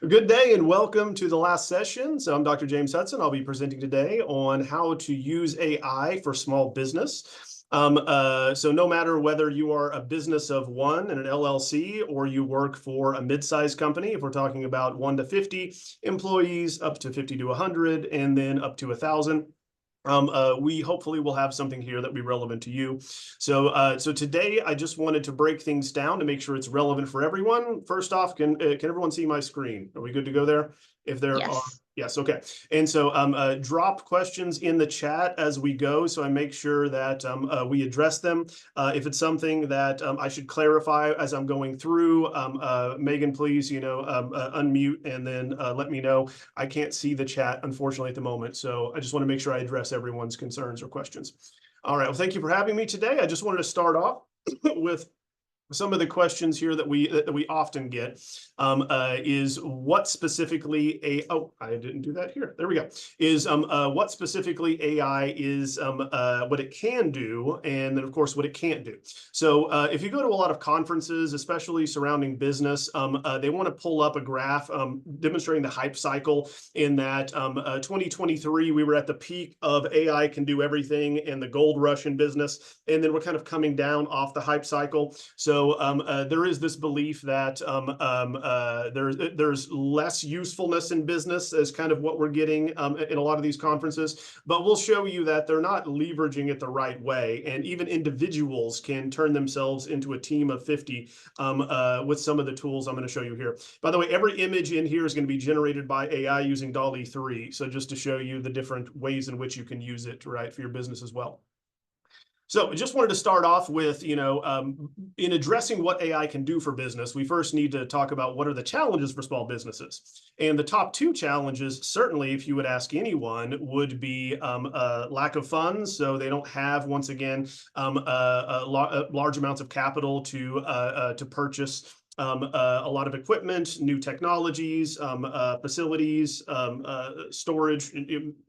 Good day and welcome to the last session. So I'm Dr. James Hutson. I'll be presenting today on how to use AI for small business. So no matter whether you are a business of one and an LLC or you work for a mid-sized company, if we're talking about 1 to 50 employees, up to 50 to 100, and then up to 1,000. We hopefully will have something here that will be relevant to you. So today I just wanted to break things down to make sure it's relevant for everyone. First off, can everyone see my screen? Are we good to go there? If there are, Yes. yes, okay. And so drop questions in the chat as we go, so I make sure that we address them. If it's something that I should clarify as I'm going through, Megan, please, unmute and then let me know. I can't see the chat, unfortunately, at the moment, so I just want to make sure I address everyone's concerns or questions. All right, well, thank you for having me today. I just wanted to start off with some of the questions here that we often get is what specifically I didn't do that here. There we go. Is what specifically AI is, what it can do, and then of course what it can't do. So if you go to a lot of conferences, especially surrounding business, they want to pull up a graph demonstrating the hype cycle in that 2023 we were at the peak of AI can do everything and the gold rush in business, and then we're kind of coming down off the hype cycle. So there is this belief that there's less usefulness in business as kind of what we're getting in a lot of these conferences, but we'll show you that they're not leveraging it the right way. And even individuals can turn themselves into a team of 50 with some of the tools I'm going to show you here. By the way, every image in here is going to be generated by AI using DALL-E 3. So just to show you the different ways in which you can use it, right, for your business as well. So I just wanted to start off with, in addressing what AI can do for business, we first need to talk about what are the challenges for small businesses. And the top two challenges, certainly, if you would ask anyone, would be lack of funds. So they don't have, once again, large amounts of capital to purchase a lot of equipment, new technologies, facilities, storage,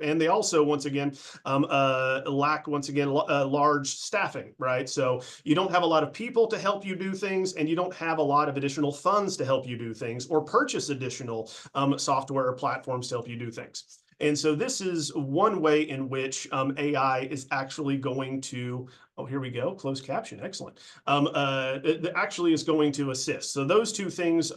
and they also, once again, lack, large staffing, right? So you don't have a lot of people to help you do things, and you don't have a lot of additional funds to help you do things or purchase additional software or platforms to help you do things. And so this is one way in which AI is actually going to, oh, here we go, closed caption, excellent. It actually is going to assist. So those two things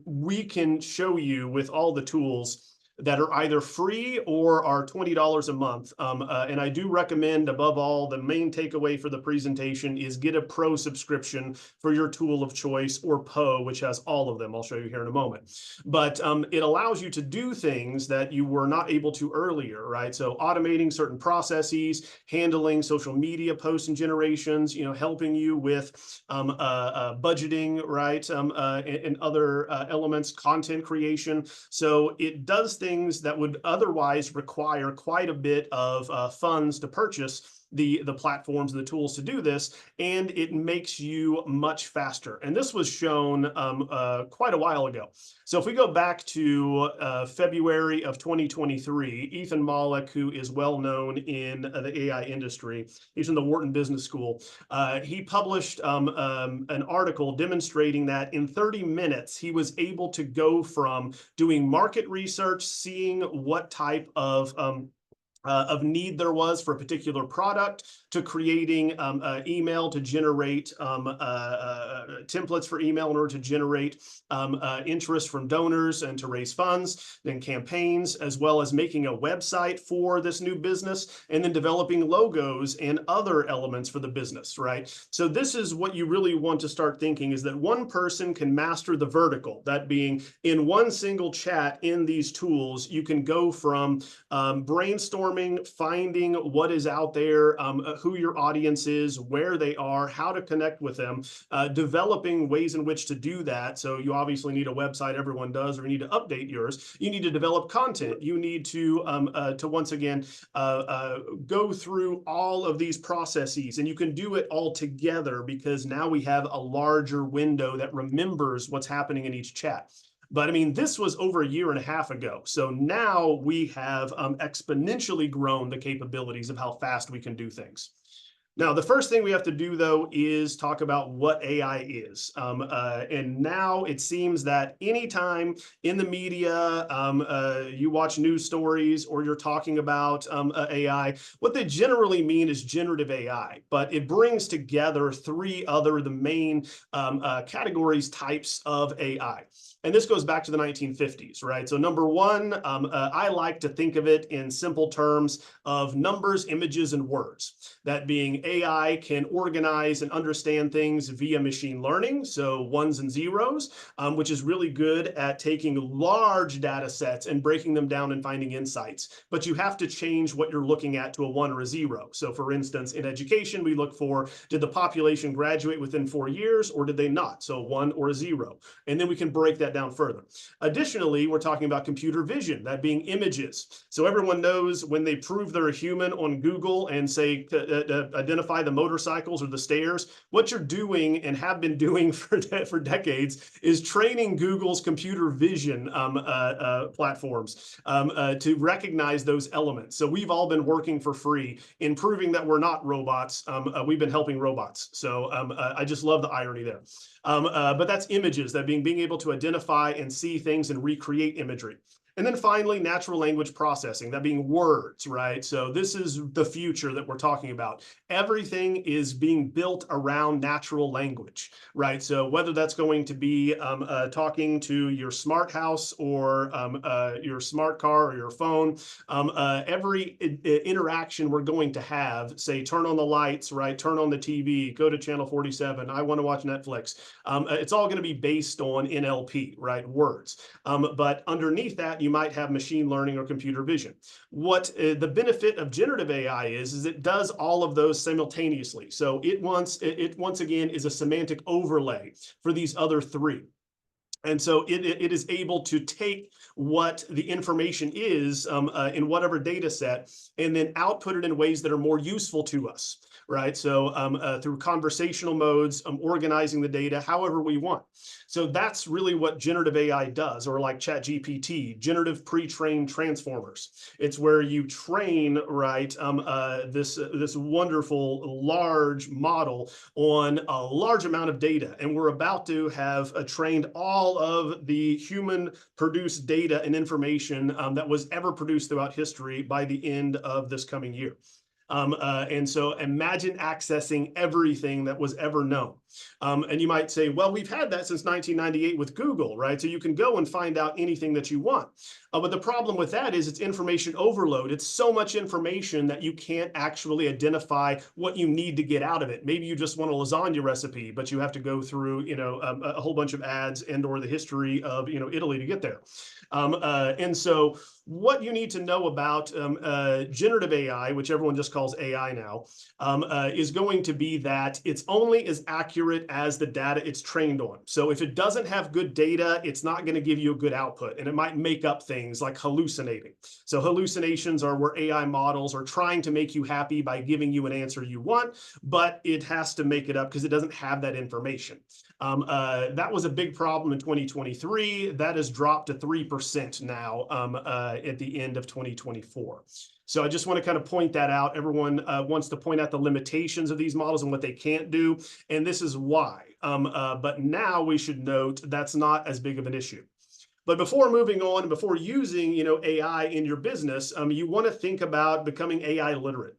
we can show you with all the tools that are either free or are $20 a month. And I do recommend, above all, the main takeaway for the presentation is get a pro subscription for your tool of choice, or PO, which has all of them. I'll show you here in a moment. But it allows you to do things that you were not able to earlier, right? So automating certain processes, handling social media posts and generations, helping you with budgeting, right? And other elements, content creation. So it does things that would otherwise require quite a bit of funds to purchase the platforms and the tools to do this, and it makes you much faster. And this was shown quite a while ago. So if we go back to February of 2023, Ethan Mollick, who is well known in the AI industry, he's in the Wharton Business School, he published an article demonstrating that in 30 minutes, he was able to go from doing market research, seeing what type of need there was for a particular product, to creating email to generate templates for email in order to generate interest from donors and to raise funds, then campaigns, as well as making a website for this new business, and then developing logos and other elements for the business, right? So this is what you really want to start thinking, is that one person can master the vertical, that being in one single chat in these tools, you can go from brainstorming, finding what is out there, who your audience is, where they are, how to connect with them, developing ways in which to do that. So you obviously need a website, everyone does, or you need to update yours. You need to develop content. You need to once again go through all of these processes, and you can do it all together because now we have a larger window that remembers what's happening in each chat. But I mean, this was over a year and a half ago. So now we have exponentially grown the capabilities of how fast we can do things. Now, the first thing we have to do, though, is talk about what AI is. And now it seems that anytime in the media you watch news stories or you're talking about AI, what they generally mean is generative AI. But it brings together three other the main categories, types of AI. And this goes back to the 1950s, right? So number one, I like to think of it in simple terms of numbers, images, and words. That being AI can organize and understand things via machine learning, so ones and zeros, which is really good at taking large data sets and breaking them down and finding insights. But you have to change what you're looking at to a one or a zero. So for instance, in education, we look for, did the population graduate within 4 years or did they not? So one or a zero. And then we can break that down further. Additionally, we're talking about computer vision, that being images. So everyone knows when they prove they're a human on Google and say identify the motorcycles or the stairs, what you're doing and have been doing for decades is training Google's computer vision platforms to recognize those elements. So we've all been working for free in proving that we're not robots. We've been helping robots. So I just love the irony there. But that's images, that being able to identify and see things and recreate imagery. And then finally, natural language processing, that being words, right? So this is the future that we're talking about. Everything is being built around natural language, right? So whether that's going to be talking to your smart house or your smart car or your phone, every interaction we're going to have, say, turn on the lights, right? Turn on the TV, go to channel 47, I want to watch Netflix. It's all going to be based on NLP, right? Words. But underneath that, you might have machine learning or computer vision. What the benefit of generative AI is it does all of those simultaneously. So it once again is a semantic overlay for these other three. And so it is able to take what the information is in whatever data set and then output it in ways that are more useful to us, right? So through conversational modes, organizing the data however we want. So that's really what generative AI does, or like ChatGPT, generative pre-trained transformers. It's where you train, right, this wonderful large model on a large amount of data. And we're about to have trained all of the human produced data and information that was ever produced throughout history by the end of this coming year. And so imagine accessing everything that was ever known. And you might say, well, we've had that since 1998 with Google, right? So you can go and find out anything that you want. But the problem with that is it's information overload. It's so much information that you can't actually identify what you need to get out of it. Maybe you just want a lasagna recipe, but you have to go through, a whole bunch of ads and or the history of, Italy to get there. And so what you need to know about generative AI, which everyone just calls AI now, is going to be that it's only as accurate as the data it's trained on. So if it doesn't have good data, it's not going to give you a good output, and it might make up things like hallucinating. So hallucinations are where AI models are trying to make you happy by giving you an answer you want, but it has to make it up because it doesn't have that information. That was a big problem in 2023. That has dropped to 3% now at the end of 2024. So I just want to kind of point that out. Everyone wants to point out the limitations of these models and what they can't do, and this is why. But now we should note that's not as big of an issue. But before moving on and before using AI in your business, you want to think about becoming AI literate.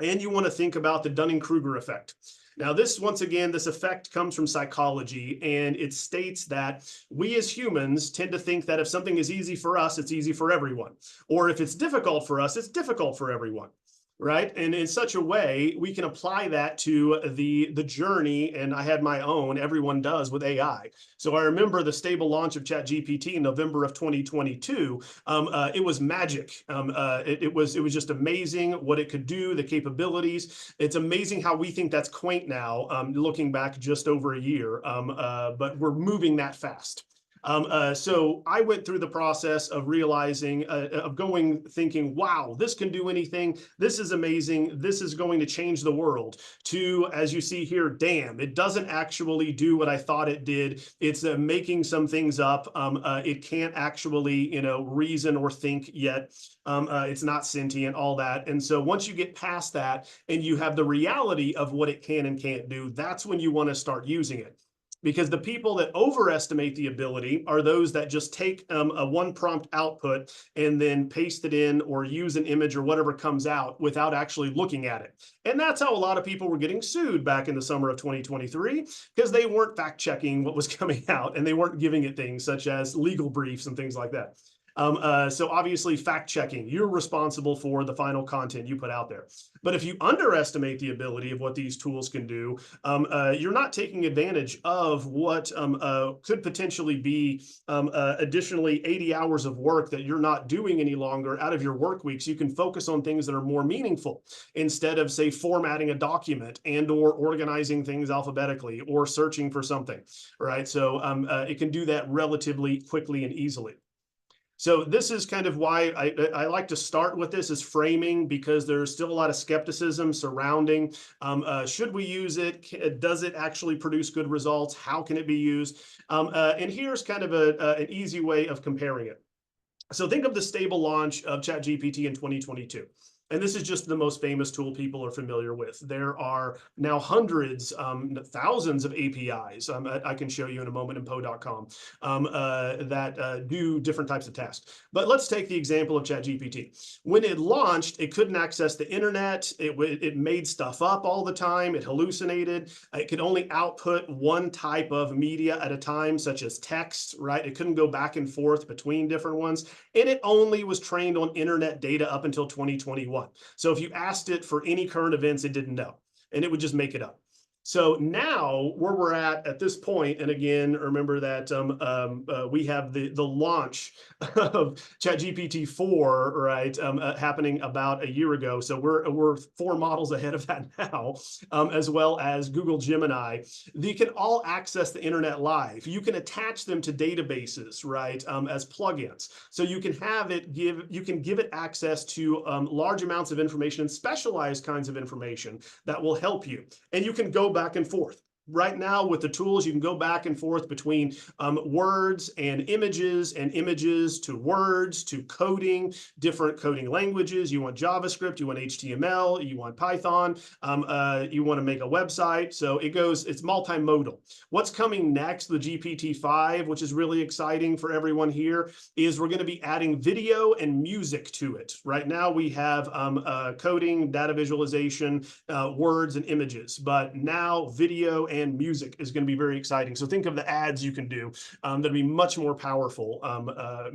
And you want to think about the Dunning-Kruger effect. Now, once again, this effect comes from psychology, and it states that we as humans tend to think that if something is easy for us, it's easy for everyone. Or if it's difficult for us, it's difficult for everyone. Right? And in such a way, we can apply that to the journey, and I had my own, everyone does with AI. So I remember the stable launch of ChatGPT in November of 2022. It was magic. It was just amazing what it could do, the capabilities. It's amazing how we think that's quaint now, looking back just over a year, but we're moving that fast. So I went through the process of realizing, thinking, wow, this can do anything. This is amazing. This is going to change the world. To, as you see here, damn, it doesn't actually do what I thought it did. It's making some things up. It can't actually, reason or think yet. It's not sentient, all that. And so once you get past that and you have the reality of what it can and can't do, that's when you want to start using it. Because the people that overestimate the ability are those that just take a one prompt output and then paste it in or use an image or whatever comes out without actually looking at it. And that's how a lot of people were getting sued back in the summer of 2023, because they weren't fact checking what was coming out and they weren't giving it things such as legal briefs and things like that. So obviously fact checking, you're responsible for the final content you put out there. But if you underestimate the ability of what these tools can do, you're not taking advantage of what could potentially be additionally 80 hours of work that you're not doing any longer out of your work weeks. You can focus on things that are more meaningful instead of, say, formatting a document and or organizing things alphabetically or searching for something, right? So it can do that relatively quickly and easily. So this is kind of why I like to start with this as framing, because there's still a lot of skepticism surrounding, should we use it? Does it actually produce good results? How can it be used? And here's kind of an easy way of comparing it. So think of the stable launch of ChatGPT in 2022. And this is just the most famous tool people are familiar with. There are now hundreds, thousands of APIs. I can show you in a moment in po.com that do different types of tasks. But let's take the example of ChatGPT. When it launched, it couldn't access the internet. It made stuff up all the time. It hallucinated. It could only output one type of media at a time, such as text, right? It couldn't go back and forth between different ones. And it only was trained on internet data up until 2021. So if you asked it for any current events, it didn't know, and it would just make it up. So now where we're at this point, and again, remember that we have the launch of ChatGPT 4, right, happening about a year ago. So we're 4 models ahead of that now, as well as Google Gemini. They can all access the internet live. You can attach them to databases, right, as plugins. So you can have it give it access to large amounts of information and specialized kinds of information that will help you. And you can go back and forth. Right now with the tools, you can go back and forth between words and images to words to coding, different coding languages. You want JavaScript, you want HTML, you want Python, you want to make a website. So it's multimodal. What's coming next, the GPT-5, which is really exciting for everyone here, is we're going to be adding video and music to it. Right now we have coding, data visualization, words and images, but now video and music is going to be very exciting. So think of the ads you can do that'll be much more powerful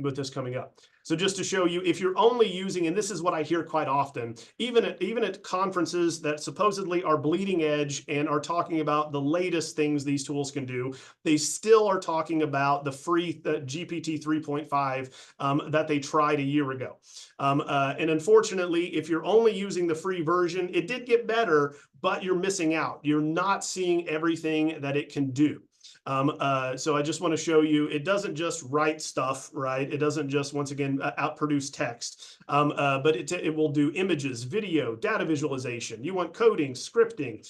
with this coming up. So just to show you, if you're only using, and this is what I hear quite often, even at conferences that supposedly are bleeding edge and are talking about the latest things these tools can do, they still are talking about the free GPT 3.5 that they tried a year ago. And unfortunately, if you're only using the free version, it did get better, but you're missing out. You're not seeing everything that it can do. So I just want to show you, it doesn't just write stuff, right? It doesn't just, once again, outproduce text, but it will do images, video, data visualization. You want coding, scripting.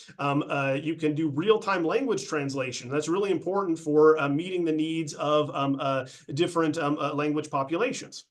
You can do real-time language translation. That's really important for meeting the needs of different language populations.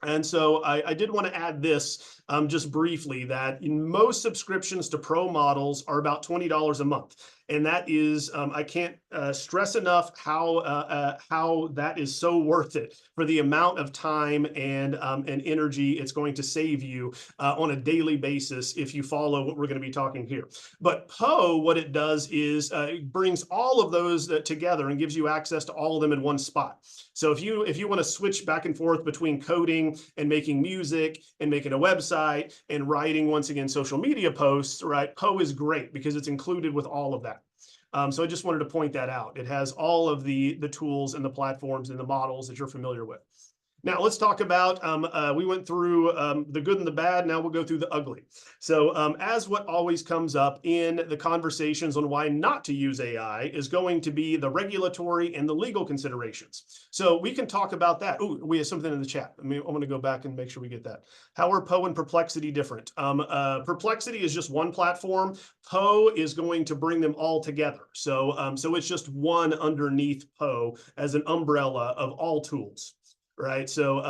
And so I did want to add this just briefly, that in most subscriptions to pro models are about $20 a month. And that is, I can't stress enough how that is so worth it for the amount of time and energy it's going to save you on a daily basis if you follow what we're going to be talking here. But Poe, what it does is it brings all of those together and gives you access to all of them in one spot. So if you want to switch back and forth between coding and making music and making a website and writing, once again, social media posts, right, Poe is great because it's included with all of that. So I just wanted to point that out. It has all of the tools and the platforms and the models that you're familiar with. Now let's talk about, we went through the good and the bad, now we'll go through the ugly. So as what always comes up in the conversations on why not to use AI is going to be the regulatory and the legal considerations. So we can talk about that. Oh, we have something in the chat. I want to go back and make sure we get that. How are Poe and Perplexity different? Perplexity is just one platform. Poe is going to bring them all together. So, so it's just one underneath Poe as an umbrella of all tools. Right. So,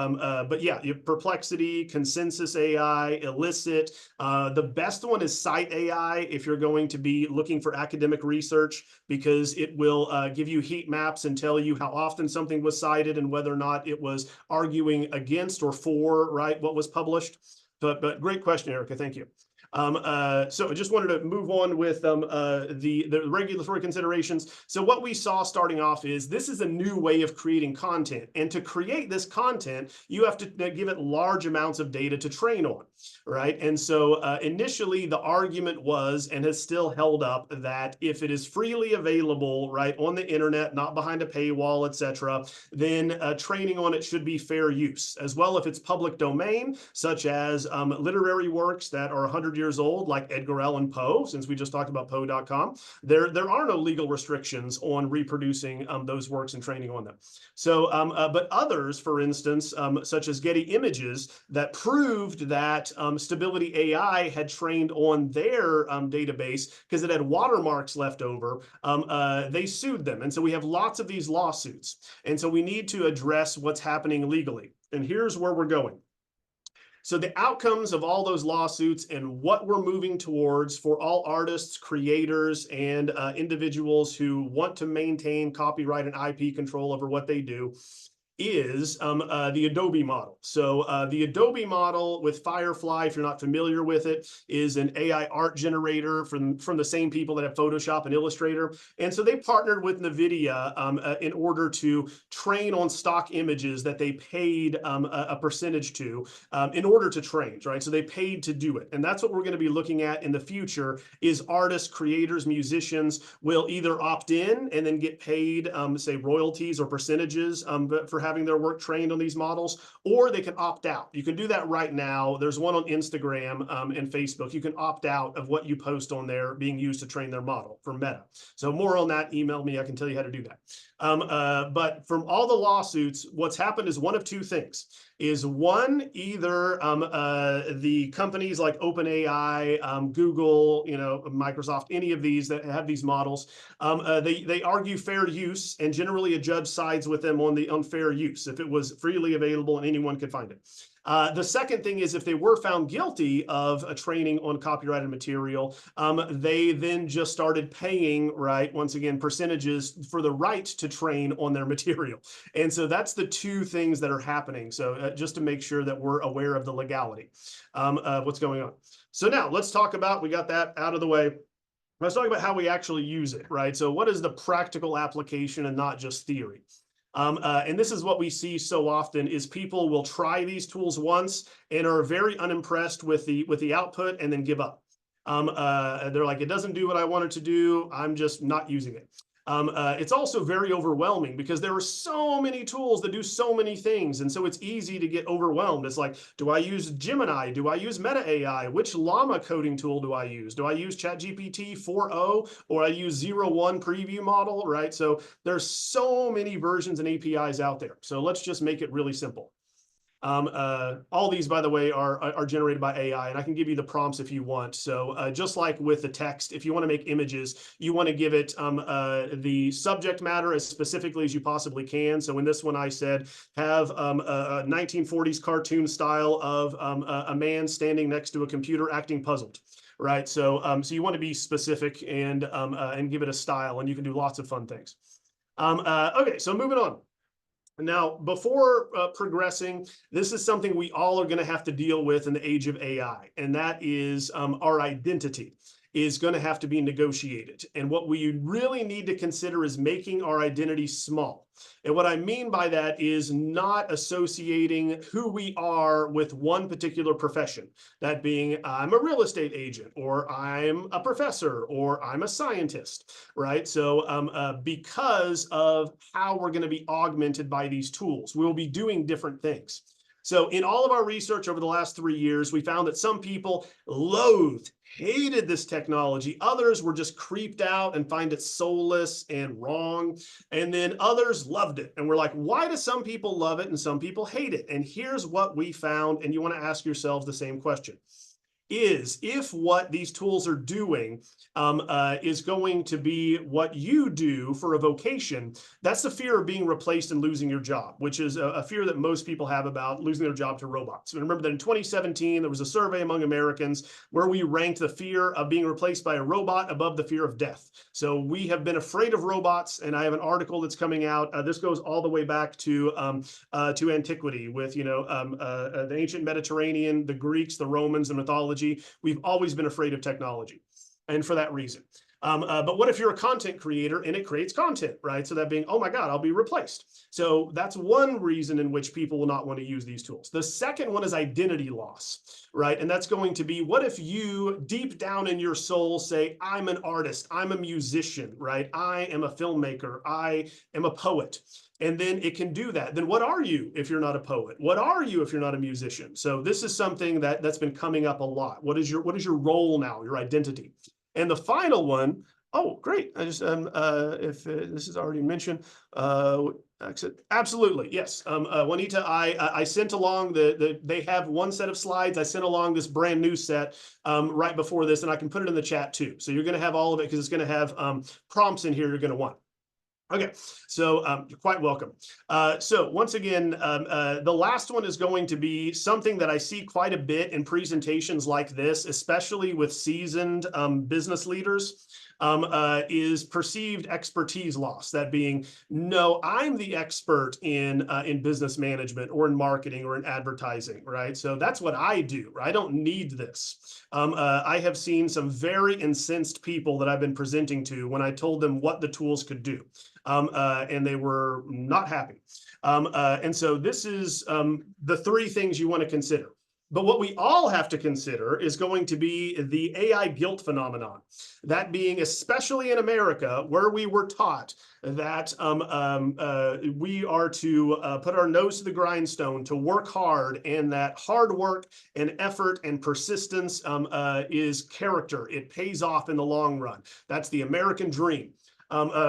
but yeah, you have Perplexity, Consensus AI, Elicit. The best one is Cite AI if you're going to be looking for academic research, because it will give you heat maps and tell you how often something was cited and whether or not it was arguing against or for, right, what was published. But great question, Erica. Thank you. So I just wanted to move on with the regulatory considerations. So what we saw starting off is this is a new way of creating content. And to create this content, you have to give it large amounts of data to train on, right? And so initially the argument was, and has still held up, that if it is freely available, right, on the internet, not behind a paywall, etc., then training on it should be fair use. As well, if it's public domain, such as literary works that are 100 years old, like Edgar Allan Poe, since we just talked about Poe.com, there are no legal restrictions on reproducing those works and training on them. So, but others, for instance, such as Getty Images, that proved that Stability AI had trained on their database because it had watermarks left over, they sued them. And so we have lots of these lawsuits. And so we need to address what's happening legally. And here's where we're going. So the outcomes of all those lawsuits and what we're moving towards for all artists, creators, and individuals who want to maintain copyright and IP control over what they do is the Adobe model. So the Adobe model with Firefly, if you're not familiar with it, is an AI art generator from the same people that have Photoshop and Illustrator. And so they partnered with NVIDIA in order to train on stock images that they paid a percentage to in order to train, right? So they paid to do it. And that's what we're going to be looking at in the future is artists, creators, musicians will either opt in and then get paid, say, royalties or percentages for having their work trained on these models, or they can opt out. You can do that right now. There's one on Instagram and Facebook. You can opt out of what you post on there being used to train their model for Meta. So more on that, email me. I can tell you how to do that. But from all the lawsuits, what's happened is one of two things. Is one, either the companies like OpenAI, Google, Microsoft, any of these that have these models, they argue fair use, and generally a judge sides with them on the unfair use if it was freely available and anyone could find it. The second thing is if they were found guilty of a training on copyrighted material, they then just started paying, right, once again, percentages for the right to train on their material. And so that's the two things that are happening. So just to make sure that we're aware of the legality, what's going on. So now let's talk about, we got that out of the way. Let's talk about how we actually use it, right? So what is the practical application and not just theory? And this is what we see so often is people will try these tools once and are very unimpressed with the output and then give up. They're like, it doesn't do what I want it to do. I'm just not using it. It's also very overwhelming because there are so many tools that do so many things. And so it's easy to get overwhelmed. It's like, do I use Gemini? Do I use Meta AI? Which llama coding tool do I use? Do I use ChatGPT 4.0 or I use 0.1 preview model, right? So there's so many versions and APIs out there. So let's just make it really simple. All these, by the way, are generated by AI, and I can give you the prompts if you want. So just like with the text, if you want to make images, you want to give it the subject matter as specifically as you possibly can. So in this one, I said, have a 1940s cartoon style of a man standing next to a computer acting puzzled. Right. So so you want to be specific and give it a style, and you can do lots of fun things. Okay, so moving on. Now, before progressing, this is something we all are going to have to deal with in the age of AI, and that is our identity. is going to have to be negotiated. And what we really need to consider is making our identity small. And what I mean by that is not associating who we are with one particular profession. That being, I'm a real estate agent, or I'm a professor, or I'm a scientist, right? So because of how we're going to be augmented by these tools, we'll be doing different things. So in all of our research over the last 3 years, we found that some people hated this technology. Others were just creeped out and find it soulless and wrong. And then others loved it. And we're like, why do some people love it and some people hate it? And here's what we found. And you want to ask yourselves the same question. If what these tools are doing is going to be what you do for a vocation, that's the fear of being replaced and losing your job, which is a fear that most people have about losing their job to robots. And remember that in 2017, there was a survey among Americans where we ranked the fear of being replaced by a robot above the fear of death. So we have been afraid of robots, and I have an article that's coming out. This goes all the way back to antiquity with, the ancient Mediterranean, the Greeks, the Romans, the mythology. We've always been afraid of technology, and for that reason. But what if you're a content creator and it creates content, right? So that being, oh my God, I'll be replaced. So that's one reason in which people will not want to use these tools. The second one is identity loss, right? And that's going to be, what if you deep down in your soul say, I'm an artist, I'm a musician, right? I am a filmmaker, I am a poet. And then it can do that. Then what are you if you're not a poet? What are you if you're not a musician? So this is something that's been coming up a lot. What is your role now, your identity? And the final one, oh, great. I just, if this is already mentioned, absolutely, yes. Juanita, I sent along they have one set of slides. I sent along this brand new set right before this, and I can put it in the chat too. So you're going to have all of it because it's going to have prompts in here you're going to want. Okay, so you're quite welcome. So once again, the last one is going to be something that I see quite a bit in presentations like this, especially with seasoned business leaders, is perceived expertise loss. That being, no, I'm the expert in business management or in marketing or in advertising, right? So that's what I do. Right? I don't need this. I have seen some very incensed people that I've been presenting to when I told them what the tools could do. And they were not happy. And so this is the 3 things you want to consider. But what we all have to consider is going to be the AI guilt phenomenon. That being, especially in America, where we were taught that we are to put our nose to the grindstone, to work hard, and that hard work and effort and persistence is character. It pays off in the long run. That's the American dream.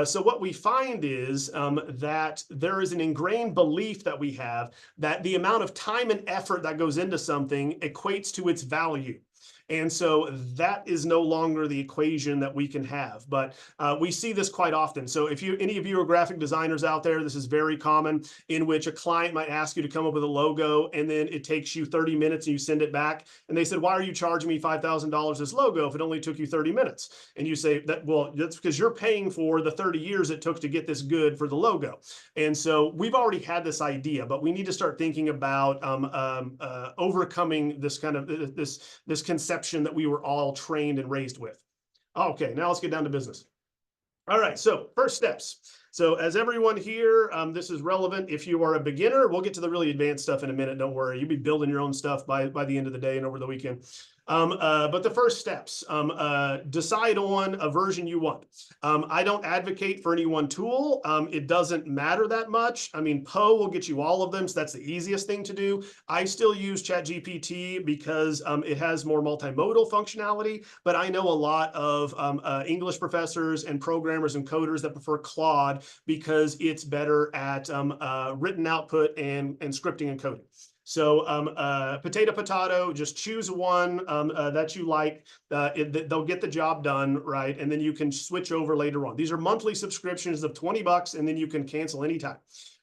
So what we find is that there is an ingrained belief that we have that the amount of time and effort that goes into something equates to its value. And so that is no longer the equation that we can have. But we see this quite often. So if any of you are graphic designers out there, this is very common, in which a client might ask you to come up with a logo, and then it takes you 30 minutes and you send it back. And they said, why are you charging me $5,000 this logo if it only took you 30 minutes? And you say, well, that's because you're paying for the 30 years it took to get this good for the logo. And so we've already had this idea, but we need to start thinking about overcoming this kind of this conception that we were all trained and raised with. Okay, now let's get down to business. All right, so first steps. So as everyone here, this is relevant. If you are a beginner, we'll get to the really advanced stuff in a minute. Don't worry, you'll be building your own stuff by the end of the day and over the weekend. But the first steps, decide on a version you want. I don't advocate for any one tool. It doesn't matter that much. I mean, Poe will get you all of them, so that's the easiest thing to do. I still use ChatGPT because it has more multimodal functionality, but I know a lot of English professors and programmers and coders that prefer Claude because it's better at written output and scripting and coding. So potato, just choose one that you like. They'll get the job done, right? And then you can switch over later on. These are monthly subscriptions of $20, and then you can cancel anytime.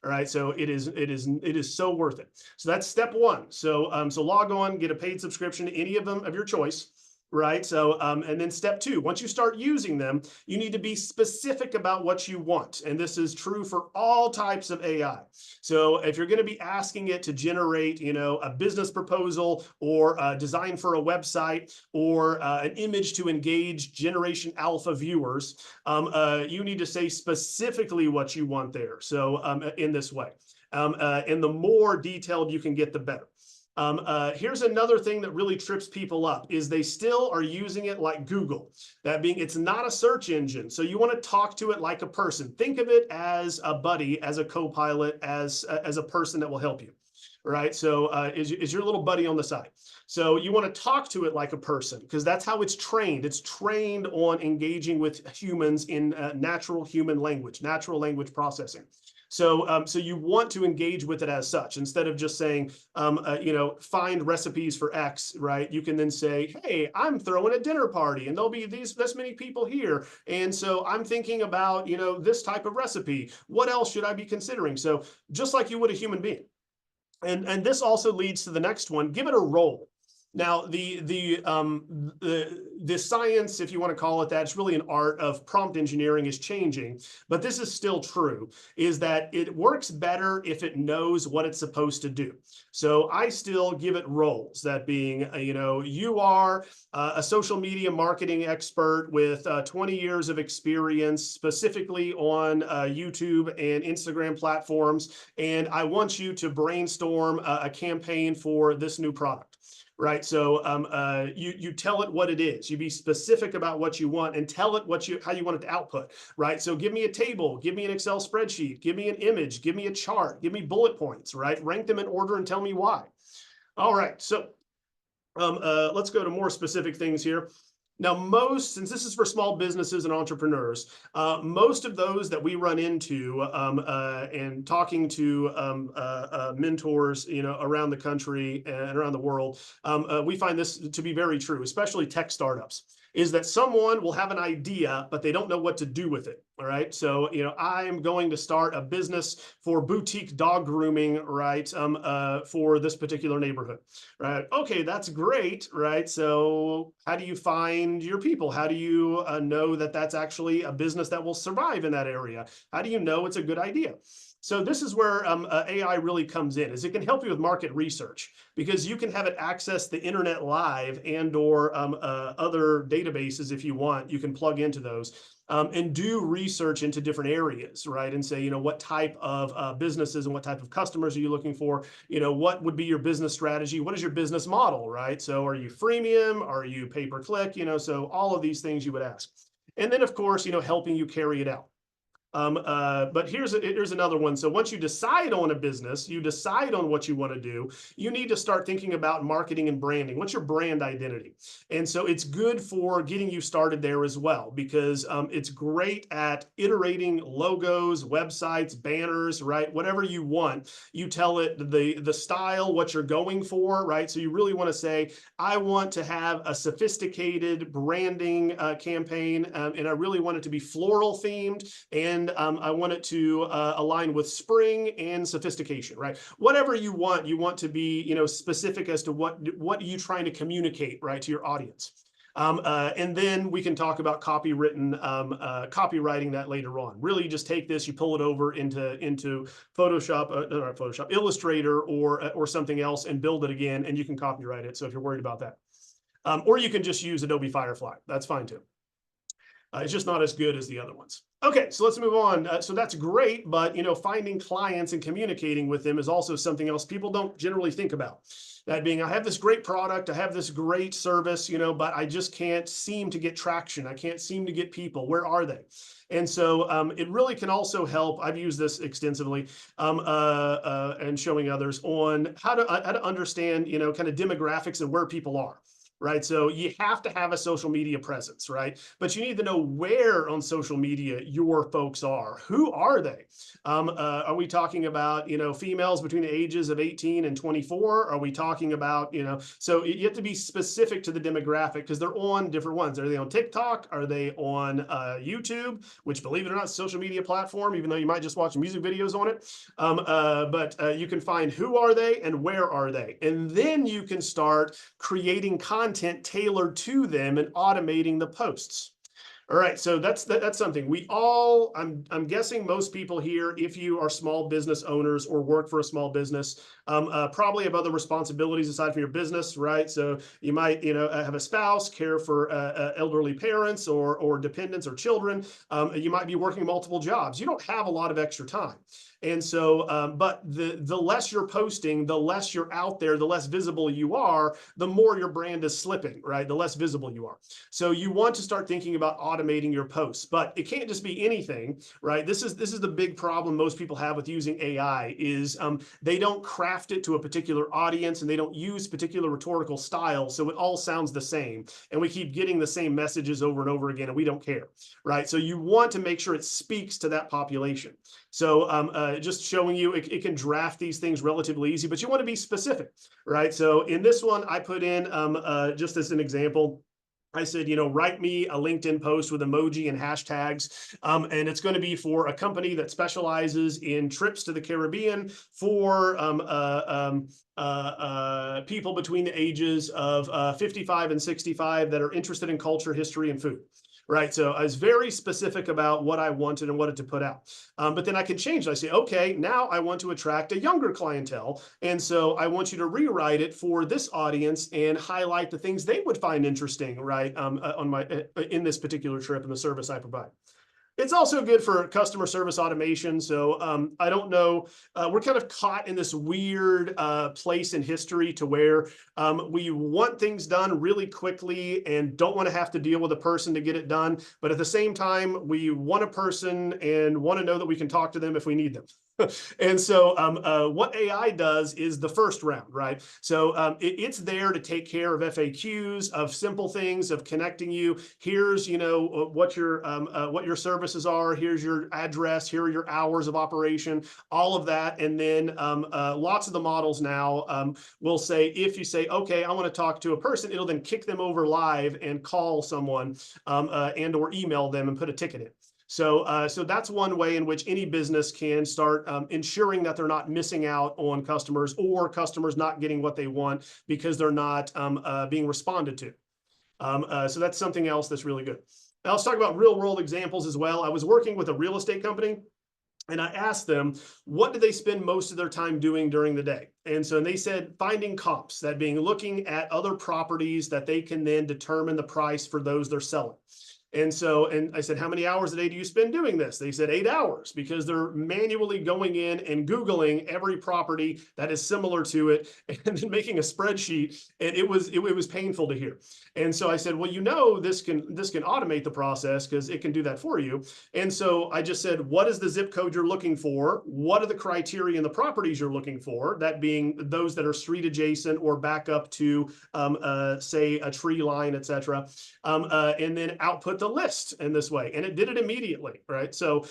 All right, so it is so worth it. So that's step 1. So log on, get a paid subscription to any of them of your choice. right? So, and then step two, once you start using them, you need to be specific about what you want. And this is true for all types of AI. So if you're going to be asking it to generate, a business proposal or design for a website or an image to engage Generation Alpha viewers, you need to say specifically what you want there. So in this way. And the more detailed you can get, the better. Here's another thing that really trips people up is they still are using it like Google. That being, it's not a search engine. So you want to talk to it like a person. Think of it as a buddy, as a co-pilot, as a person that will help you. Right. So is your little buddy on the side. So you want to talk to it like a person because that's how it's trained. It's trained on engaging with humans in natural human language, natural language processing. So, so you want to engage with it as such instead of just saying, find recipes for X, right? You can then say, hey, I'm throwing a dinner party and there'll be this many people here. And so I'm thinking about, this type of recipe. What else should I be considering? So just like you would a human being. And this also leads to the next one, give it a role. Now, the science, if you want to call it that, it's really an art of prompt engineering is changing, but this is still true, is that it works better if it knows what it's supposed to do. So I still give it roles, that being, you are a social media marketing expert with 20 years of experience, specifically on YouTube and Instagram platforms, and I want you to brainstorm a campaign for this new product. Right. So you tell it what it is. You be specific about what you want and tell it how you want it to output. Right. So give me a table, give me an Excel spreadsheet, give me an image, give me a chart, give me bullet points. Right. Rank them in order and tell me why. All right. So let's go to more specific things here. Now, since this is for small businesses and entrepreneurs, most of those that we run into and talking to mentors, around the country and around the world, we find this to be very true, especially tech startups, is that someone will have an idea, but they don't know what to do with it. All right. So, I'm going to start a business for boutique dog grooming, right, for this particular neighborhood. Right. Okay, that's great. Right. So how do you find your people? How do you know that that's actually a business that will survive in that area? How do you know it's a good idea? So this is where AI really comes in, is it can help you with market research because you can have it access the internet live and or other databases if you want. You can plug into those and do research into different areas, right? And say, what type of businesses and what type of customers are you looking for? What would be your business strategy? What is your business model, right? So are you freemium? Are you pay-per-click? So all of these things you would ask. And then, of course, helping you carry it out. But here's another one. So once you decide on a business, you decide on what you want to do, you need to start thinking about marketing and branding. What's your brand identity? And so it's good for getting you started there as well, because it's great at iterating logos, websites, banners, right? Whatever you want, you tell it the style, what you're going for, right? So you really want to say, I want to have a sophisticated branding campaign, and I really want it to be floral themed, and I want it to align with spring and sophistication, right? Whatever you want to be, specific as to what are you trying to communicate, right, to your audience. And then we can talk about copywriting that later on. Really, just take this, you pull it over into Photoshop, not Photoshop, Illustrator, or something else, and build it again, and you can copyright it. So if you're worried about that, or you can just use Adobe Firefly. That's fine too. It's just not as good as the other ones. Okay, so let's move on. So that's great, but finding clients and communicating with them is also something else people don't generally think about. That being, I have this great product, I have this great service, but I just can't seem to get traction. I can't seem to get people. Where are they? And so it really can also help. I've used this extensively and showing others on how to understand, kind of demographics and where people are. Right. So you have to have a social media presence, right? But you need to know where on social media your folks are. Who are they? Are we talking about, females between the ages of 18 and 24? Are we talking about, so you have to be specific to the demographic because they're on different ones. Are they on TikTok? Are they on YouTube, which, believe it or not, is a social media platform, even though you might just watch music videos on it. But you can find who are they and where are they. And then you can start creating content content tailored to them and automating the posts. All right, so that's something we all. I'm guessing most people here, if you are small business owners or work for a small business, probably have other responsibilities aside from your business, right? So you might, have a spouse, care for elderly parents or dependents or children. You might be working multiple jobs. You don't have a lot of extra time. And so, but the less you're posting, the less you're out there, the less visible you are, the more your brand is slipping, right? The less visible you are. So you want to start thinking about automating your posts, but it can't just be anything, right? This is the big problem most people have with using AI is they don't craft it to a particular audience and they don't use particular rhetorical styles. So it all sounds the same. And we keep getting the same messages over and over again, and we don't care, right? So you want to make sure it speaks to that population. So just showing you, it can draft these things relatively easy, but you want to be specific, right? So in this one, I put in, just as an example, I said, write me a LinkedIn post with emoji and hashtags. And it's going to be for a company that specializes in trips to the Caribbean for people between the ages of 55 and 65 that are interested in culture, history, and food. Right. So I was very specific about what I wanted and wanted to put out. But then I can change it. I say, okay, now I want to attract a younger clientele. And so I want you to rewrite it for this audience and highlight the things they would find interesting, right, in this particular trip and the service I provide. It's also good for customer service automation. So I don't know, we're kind of caught in this weird place in history to where we want things done really quickly and don't want to have to deal with a person to get it done. But at the same time, we want a person and want to know that we can talk to them if we need them. And so what AI does is the first round, right? So it's there to take care of FAQs, of simple things, of connecting you. Here's, what your services are. Here's your address. Here are your hours of operation, all of that. And then lots of the models now will say, if you say, okay, I want to talk to a person, it'll then kick them over live and call someone and or email them and put a ticket in. So that's one way in which any business can start ensuring that they're not missing out on customers or customers not getting what they want because they're not being responded to. So that's something else that's really good. Now let's talk about real world examples as well. I was working with a real estate company and I asked them, what do they spend most of their time doing during the day? And so they said finding comps, that being looking at other properties that they can then determine the price for those they're selling. And I said, how many hours a day do you spend doing this? They said 8 hours because they're manually going in and Googling every property that is similar to it and then making a spreadsheet. And it was painful to hear. And so I said, well, this can automate the process because it can do that for you. And so I just said, what is the zip code you're looking for? What are the criteria in the properties you're looking for? That being those that are street adjacent or back up to, say, a tree line, et cetera. And then output the list in this way. And it did it immediately, right? So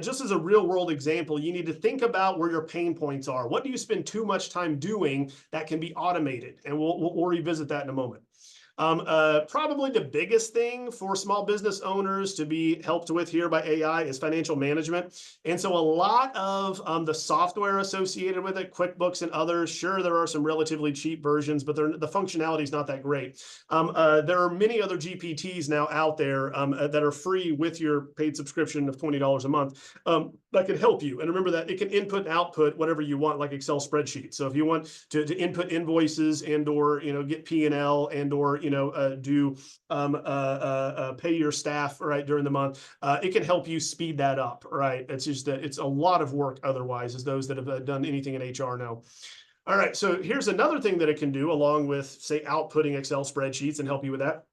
just as a real world example, you need to think about where your pain points are. What do you spend too much time doing that can be automated? And we'll revisit that in a moment. Probably the biggest thing for small business owners to be helped with here by AI is financial management. And so a lot of the software associated with it, QuickBooks and others, sure, there are some relatively cheap versions, but the functionality is not that great. There are many other GPTs now out there that are free with your paid subscription of $20 a month that can help you. And remember that it can input and output whatever you want, like Excel spreadsheets. So if you want to input invoices and or get P&L and or do pay your staff right during the month, it can help you speed that up, right? It's just it's a lot of work otherwise, as those that have done anything in HR know. All right, so here's another thing that it can do along with, say, outputting Excel spreadsheets and help you with that.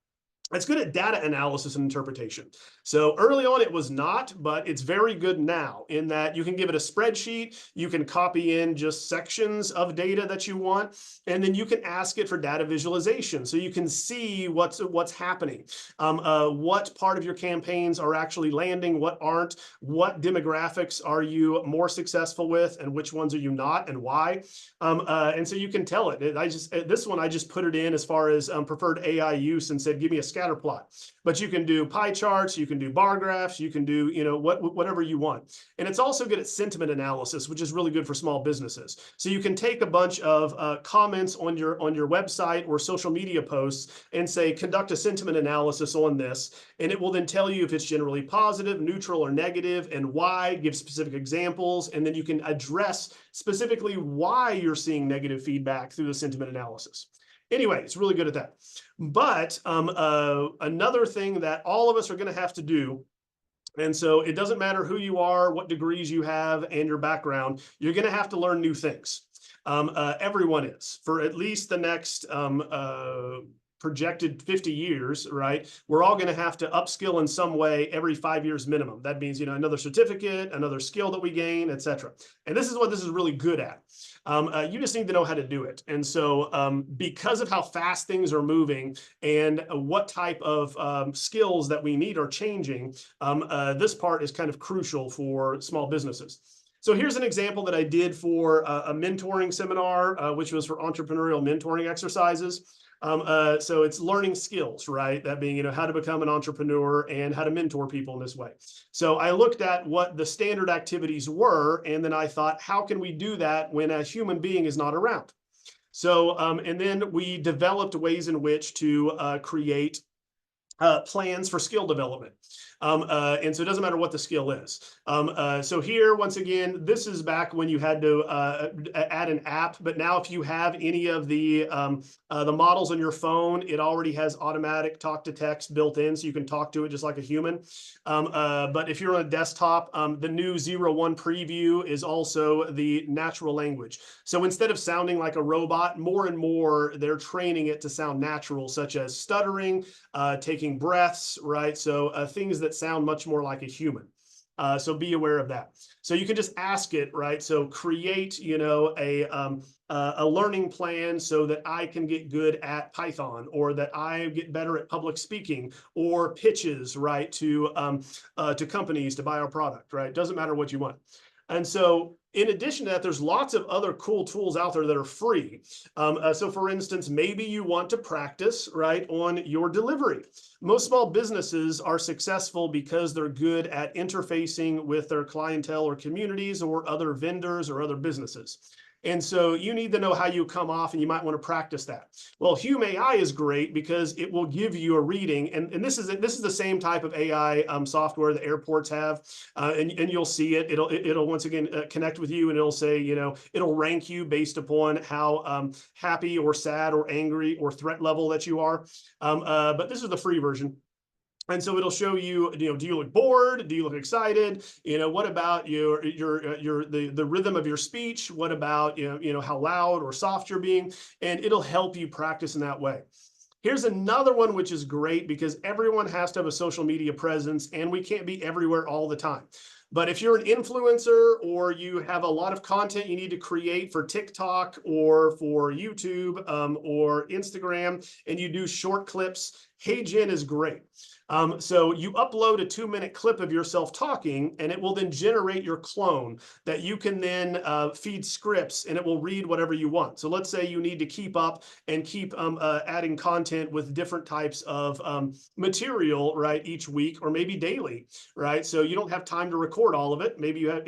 It's good at data analysis and interpretation. So early on it was not, but it's very good now in that you can give it a spreadsheet, you can copy in just sections of data that you want, and then you can ask it for data visualization. So you can see what's happening, what part of your campaigns are actually landing, what aren't, what demographics are you more successful with, and which ones are you not, and why. And so you can tell it. I just put it in as far as preferred AI use and said, give me a scatter scatter plot. But you can do pie charts, you can do bar graphs, you can do, whatever you want. And it's also good at sentiment analysis, which is really good for small businesses. So you can take a bunch of comments on your website or social media posts and say, conduct a sentiment analysis on this. And it will then tell you if it's generally positive, neutral, or negative, and why, give specific examples. And then you can address specifically why you're seeing negative feedback through the sentiment analysis. Anyway, it's really good at that. But another thing that all of us are going to have to do, and so it doesn't matter who you are, what degrees you have, and your background, you're going to have to learn new things. Everyone is, for at least the next projected 50 years, right? We're all going to have to upskill in some way every 5 years minimum. That means, another certificate, another skill that we gain, etc. And this is what this is really good at. You just need to know how to do it. And so because of how fast things are moving and what type of skills that we need are changing, this part is kind of crucial for small businesses. So here's an example that I did for a mentoring seminar, which was for entrepreneurial mentoring exercises. So it's learning skills, right? That being, how to become an entrepreneur and how to mentor people in this way. So I looked at what the standard activities were, and then I thought, how can we do that when a human being is not around? So, and then we developed ways in which to create plans for skill development. And so it doesn't matter what the skill is. So here, once again, this is back when you had to add an app, but now if you have any of the models on your phone, it already has automatic talk to text built in, so you can talk to it just like a human. But if you're on a desktop, the new 01 preview is also the natural language. So instead of sounding like a robot, more and more they're training it to sound natural, such as stuttering, taking breaths, right? So things that sound much more like a human. So be aware of that. So you can just ask it, right? So create, a learning plan so that I can get good at Python, or that I get better at public speaking, or pitches, right, to companies to buy our product, right? Doesn't matter what you want. And so in addition to that, there's lots of other cool tools out there that are free. So for instance, maybe you want to practice, right, on your delivery. Most small businesses are successful because they're good at interfacing with their clientele or communities or other vendors or other businesses. And so you need to know how you come off, and you might want to practice that. Well, Hume AI is great because it will give you a reading, and this is the same type of AI software the airports have, and you'll see it. It'll once again connect with you, and it'll say, it'll rank you based upon how happy or sad or angry or threat level that you are. But this is the free version. And so it'll show you, do you look bored? Do you look excited? What about the rhythm of your speech? What about, how loud or soft you're being? And it'll help you practice in that way. Here's another one, which is great because everyone has to have a social media presence, and we can't be everywhere all the time. But if you're an influencer, or you have a lot of content you need to create for TikTok or for YouTube or Instagram, and you do short clips, HeyGen is great. So you upload a 2-minute clip of yourself talking, and it will then generate your clone that you can then feed scripts, and it will read whatever you want. So let's say you need to keep up and keep adding content with different types of material, right, each week or maybe daily, right? So you don't have time to record all of it. Maybe you have,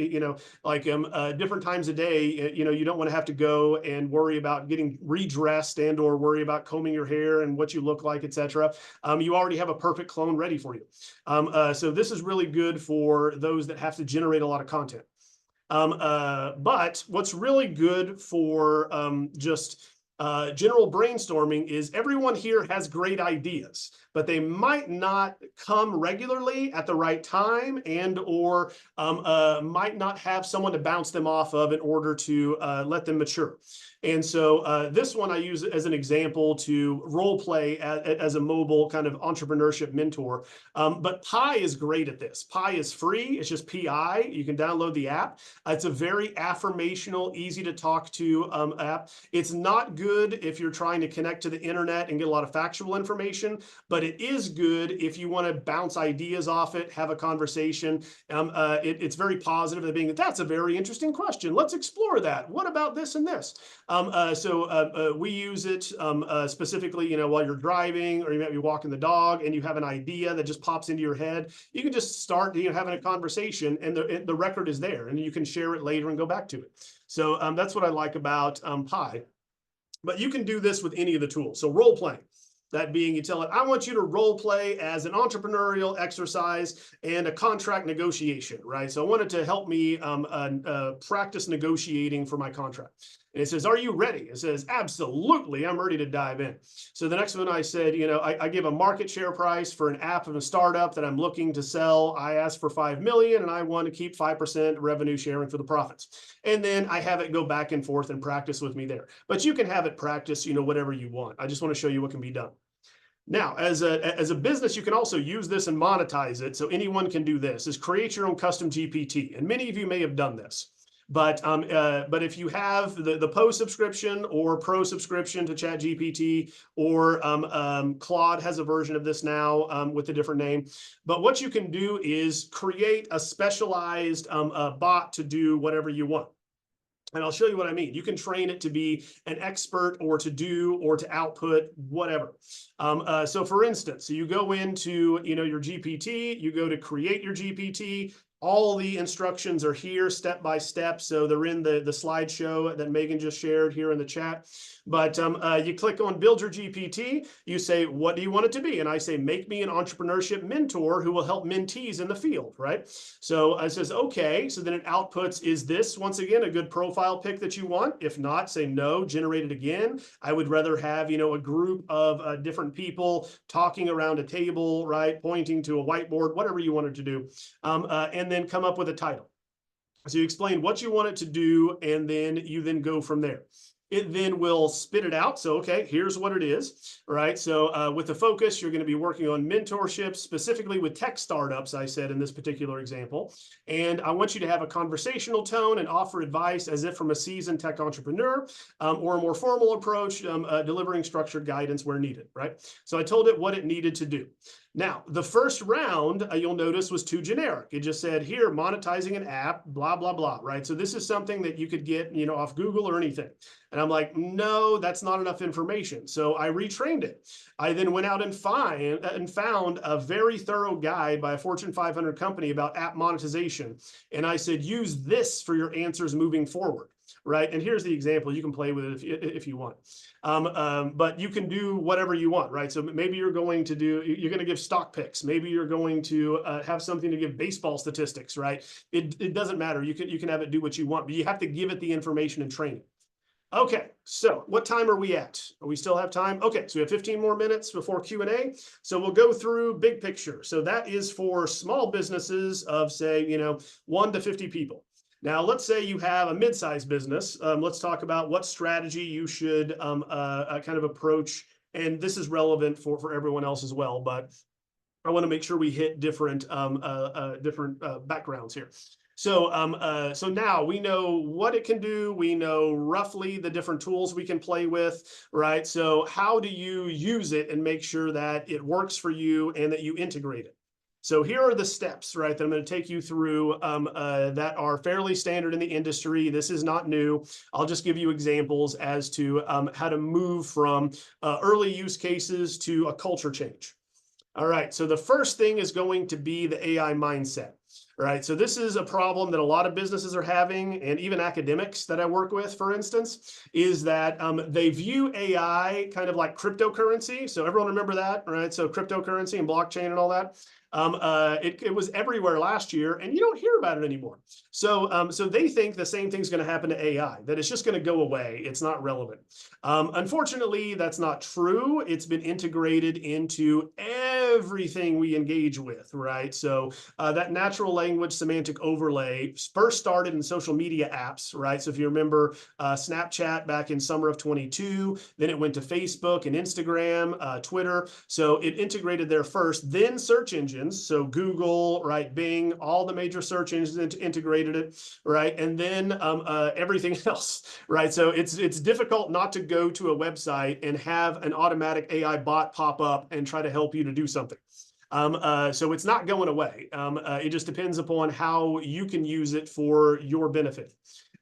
different times a day, you don't want to have to go and worry about getting redressed and or worry about combing your hair and what you look like, etc. You already have a perfect clone ready for you. So this is really good for those that have to generate a lot of content. But what's really good for just general brainstorming is everyone here has great ideas, but they might not come regularly at the right time, and or might not have someone to bounce them off of in order to let them mature. And so this one I use as an example to role play as a mobile kind of entrepreneurship mentor. But Pi is great at this. Pi is free. It's just PI. You can download the app. It's a very affirmational, easy to talk to app. It's not good good if you're trying to connect to the internet and get a lot of factual information, but it is good if you want to bounce ideas off it, have a conversation. It's very positive at being, that's a very interesting question. Let's explore that. What about this and this? We use it specifically, while you're driving, or you might be walking the dog and you have an idea that just pops into your head. You can just start, having a conversation, and the record is there, and you can share it later and go back to it. So that's what I like about Pi. But you can do this with any of the tools. So role playing. That being, you tell it, I want you to role play as an entrepreneurial exercise and a contract negotiation, right? So I wanted to help me practice negotiating for my contract. And it says, are you ready? It says, absolutely, I'm ready to dive in. So the next one I said, I give a market share price for an app of a startup that I'm looking to sell. I asked for 5 million and I want to keep 5% revenue sharing for the profits. And then I have it go back and forth and practice with me there. But you can have it practice, whatever you want. I just want to show you what can be done. Now, as a business, you can also use this and monetize it. So anyone can do this, is create your own custom GPT. And many of you may have done this. But if you have the Post subscription or Pro subscription to ChatGPT, or Claude has a version of this now with a different name. But what you can do is create a specialized bot to do whatever you want. And I'll show you what I mean. You can train it to be an expert, or to do, or to output, whatever. So for instance, so you go into your GPT, you go to create your GPT. All the instructions are here step by step. So they're in the slideshow that Megan just shared here in the chat. But you click on build your GPT, you say, what do you want it to be? And I say, make me an entrepreneurship mentor who will help mentees in the field, right? So it says, okay. So then it outputs, is this, once again, a good profile pic that you want? If not, say no, generate it again. I would rather have, a group of different people talking around a table, right? Pointing to a whiteboard, whatever you wanted to do. And then come up with a title. So you explain what you want it to do, and then you go from there. It then will spit it out. So, okay, here's what it is, right? So with the focus, you're going to be working on mentorship, specifically with tech startups, I said in this particular example. And I want you to have a conversational tone and offer advice as if from a seasoned tech entrepreneur, or a more formal approach, delivering structured guidance where needed, right? So I told it what it needed to do. Now, the first round, you'll notice, was too generic. It just said, here, monetizing an app, blah, blah, blah, right? So this is something that you could get, off Google or anything. And I'm like, no, that's not enough information. So I retrained it. I then went out and found a very thorough guide by a Fortune 500 company about app monetization. And I said, use this for your answers moving forward. Right. And here's the example. You can play with it if you want. But you can do whatever you want. Right. So maybe you're going to give stock picks. Maybe you're going to have something to give baseball statistics. Right. It doesn't matter. You can have it do what you want, but you have to give it the information and train it. Okay, so what time are we at? We still have time? Okay, so we have 15 more minutes before Q&A. So we'll go through big picture. So that is for small businesses of, say, 1 to 50 people. Now, let's say you have a mid-sized business. Let's talk about what strategy you should kind of approach. And this is relevant for everyone else as well, but I want to make sure we hit different backgrounds here. So now we know what it can do. We know roughly the different tools we can play with, right? So how do you use it and make sure that it works for you and that you integrate it? So here are the steps, right, that I'm going to take you through that are fairly standard in the industry. This is not new. I'll just give you examples as to how to move from early use cases to a culture change. All right, so the first thing is going to be the AI mindset. Right, so this is a problem that a lot of businesses are having, and even academics that I work with, for instance, is that they view AI kind of like cryptocurrency. So everyone remember that, right? So cryptocurrency and blockchain and all that. It was everywhere last year, and you don't hear about it anymore. So they think the same thing's going to happen to AI, that it's just going to go away. It's not relevant. Unfortunately, that's not true. It's been integrated into everything we engage with, right? So that natural language semantic overlay first started in social media apps, right? So if you remember Snapchat back in summer of 22, then it went to Facebook and Instagram, Twitter. So it integrated there first, then search engines. engines. So Google, right, Bing, all the major search engines integrated it, right? And then everything else, right? So it's difficult not to go to a website and have an automatic AI bot pop up and try to help you to do something. So it's not going away. It just depends upon how you can use it for your benefit.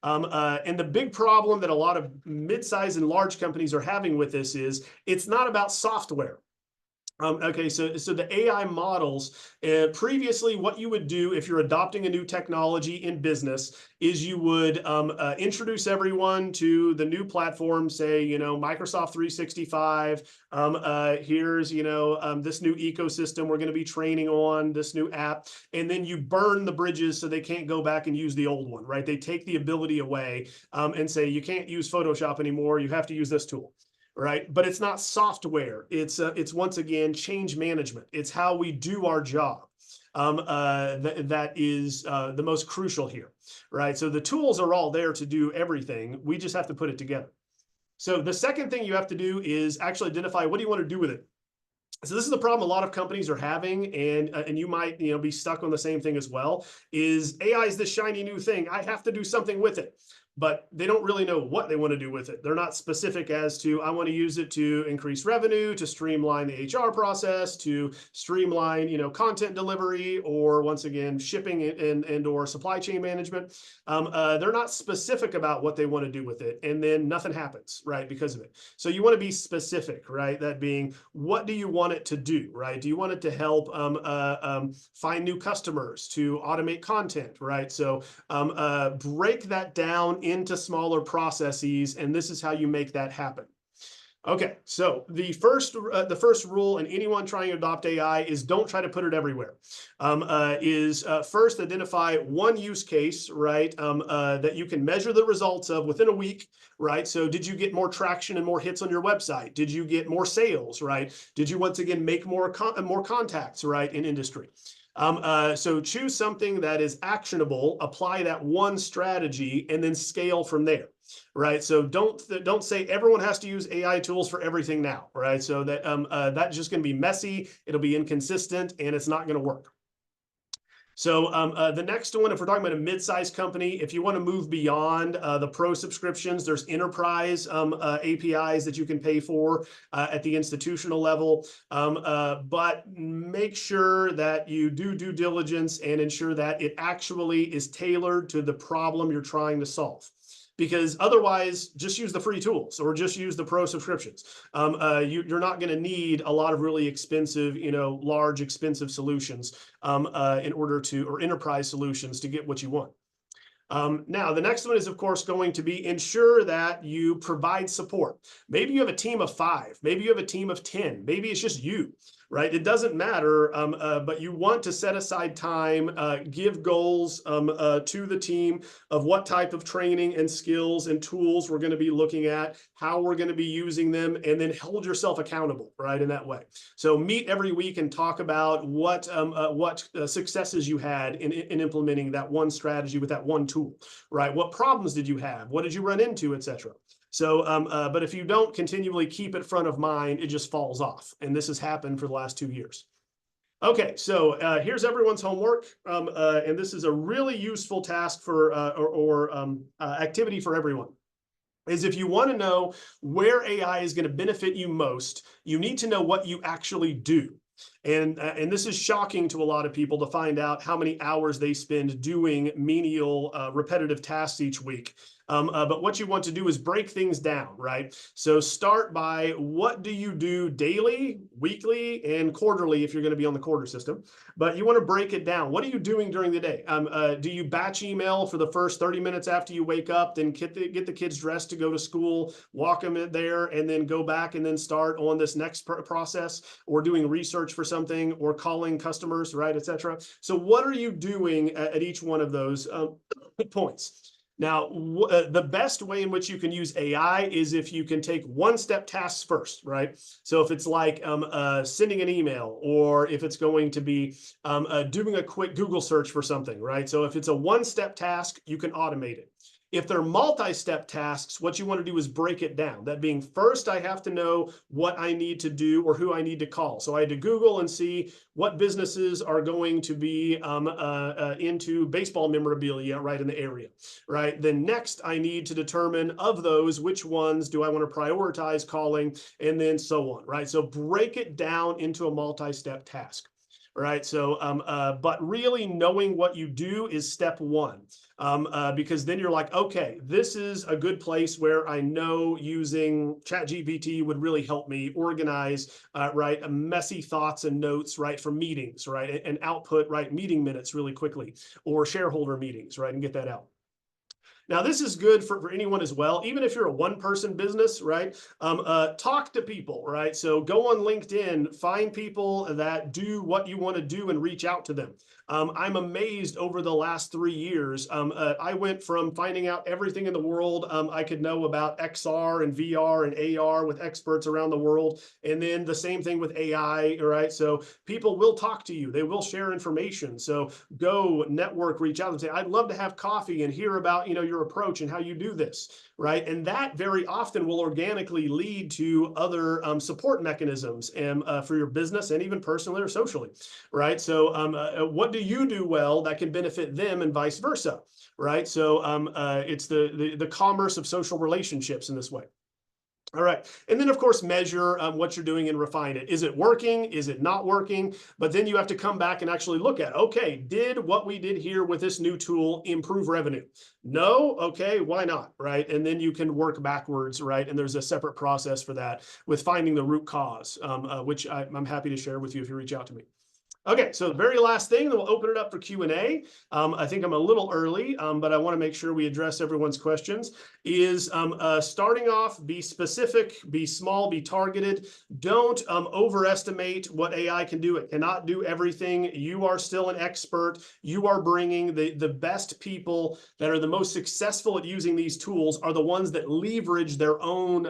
And the big problem that a lot of mid-sized and large companies are having with this is it's not about software. Okay, so the AI models, previously what you would do if you're adopting a new technology in business is you would introduce everyone to the new platform, say, Microsoft 365, here's, this new ecosystem we're going to be training on, this new app, and then you burn the bridges so they can't go back and use the old one, right? They take the ability away and say, you can't use Photoshop anymore, you have to use this tool. Right, but it's not software. It's once again change management. It's how we do our job. That is the most crucial here, right? So the tools are all there to do everything. We just have to put it together. So the second thing you have to do is actually identify what do you want to do with it. So this is the problem a lot of companies are having, and you might be stuck on the same thing as well. Is AI is this shiny new thing? I have to do something with it. But they don't really know what they want to do with it. They're not specific as to, I want to use it to increase revenue, to streamline the HR process, to streamline, content delivery, or once again, shipping and or supply chain management. They're not specific about what they want to do with it. And then nothing happens, right, because of it. So you want to be specific, right? That being, what do you want it to do, right? Do you want it to help find new customers, to automate content, right? So break that down into smaller processes, and this is how you make that happen. Okay, so the first rule in anyone trying to adopt AI is don't try to put it everywhere. First identify one use case, right, that you can measure the results of within a week, right? So did you get more traction and more hits on your website? Did you get more sales, right? Did you once again make more contacts, right, in industry? So choose something that is actionable, apply that one strategy, and then scale from there, right? So don't say everyone has to use AI tools for everything now, right? So that's just going to be messy, it'll be inconsistent, and it's not going to work. So the next one, if we're talking about a mid-sized company, if you want to move beyond the pro subscriptions, there's enterprise APIs that you can pay for at the institutional level. But make sure that you do due diligence and ensure that it actually is tailored to the problem you're trying to solve. Because otherwise, just use the free tools or just use the pro subscriptions. You're not going to need a lot of really expensive, large expensive solutions or enterprise solutions to get what you want. Now, the next one is, of course, going to be ensure that you provide support. Maybe you have a team of 5, maybe you have a team of 10, maybe it's just you, right? It doesn't matter, but you want to set aside time, give goals to the team of what type of training and skills and tools we're going to be looking at, how we're going to be using them, and then hold yourself accountable, right, in that way. So meet every week and talk about what successes you had in implementing that one strategy with that one tool, right? What problems did you have? What did you run into, etc. So, but if you don't continually keep it front of mind, it just falls off. And this has happened for the last 2 years. Okay, so here's everyone's homework. And this is a really useful task for activity for everyone. Is if you want to know where AI is going to benefit you most, you need to know what you actually do. And this is shocking to a lot of people to find out how many hours they spend doing menial, repetitive tasks each week. But what you want to do is break things down, right? So start by what do you do daily, weekly, and quarterly if you're going to be on the quarter system. But you want to break it down. What are you doing during the day? Do you batch email for the first 30 minutes after you wake up, then get the kids dressed to go to school, walk them in there, and then go back and then start on this next process, or doing research for something, or calling customers, right, etc. So what are you doing at each one of those points? Now, the best way in which you can use AI is if you can take one-step tasks first, right? So if it's like sending an email, or if it's going to be doing a quick Google search for something, right? So if it's a one-step task, you can automate it. If they're multi-step tasks, what you want to do is break it down. That being, first, I have to know what I need to do or who I need to call. So I had to Google and see what businesses are going to be into baseball memorabilia right in the area, right? Then next, I need to determine of those, which ones do I want to prioritize calling, and then so on, right? So break it down into a multi-step task. Right. So, but really knowing what you do is step one, because then you're like, okay, this is a good place where I know using ChatGPT would really help me organize, right, messy thoughts and notes, right, for meetings, right, and output, right, meeting minutes really quickly, or shareholder meetings, right, and get that out. Now, this is good for anyone as well, even if you're a one-person business, right? Talk to people, right? So go on LinkedIn, find people that do what you want to do and reach out to them. I'm amazed over the last 3 years. I went from finding out everything in the world I could know about XR and VR and AR with experts around the world. And then the same thing with AI, right? So people will talk to you. They will share information. So go network, reach out and say, I'd love to have coffee and hear about, your approach and how you do this, right? And that very often will organically lead to other support mechanisms and for your business and even personally or socially, right? So what do you do well that can benefit them and vice versa, right? So it's the commerce of social relationships in this way. All right. And then, of course, measure what you're doing and refine it. Is it working? Is it not working? But then you have to come back and actually look at, okay, did what we did here with this new tool improve revenue? No? Okay, why not? Right. And then you can work backwards, right? And there's a separate process for that with finding the root cause, which I'm happy to share with you if you reach out to me. Okay, so the very last thing, then we'll open it up for Q&A. I think I'm a little early, but I want to make sure we address everyone's questions. Is starting off, be specific, be small, be targeted. Don't overestimate what AI can do. It cannot do everything. You are still an expert. You are bringing the best people that are the most successful at using these tools are the ones that leverage their own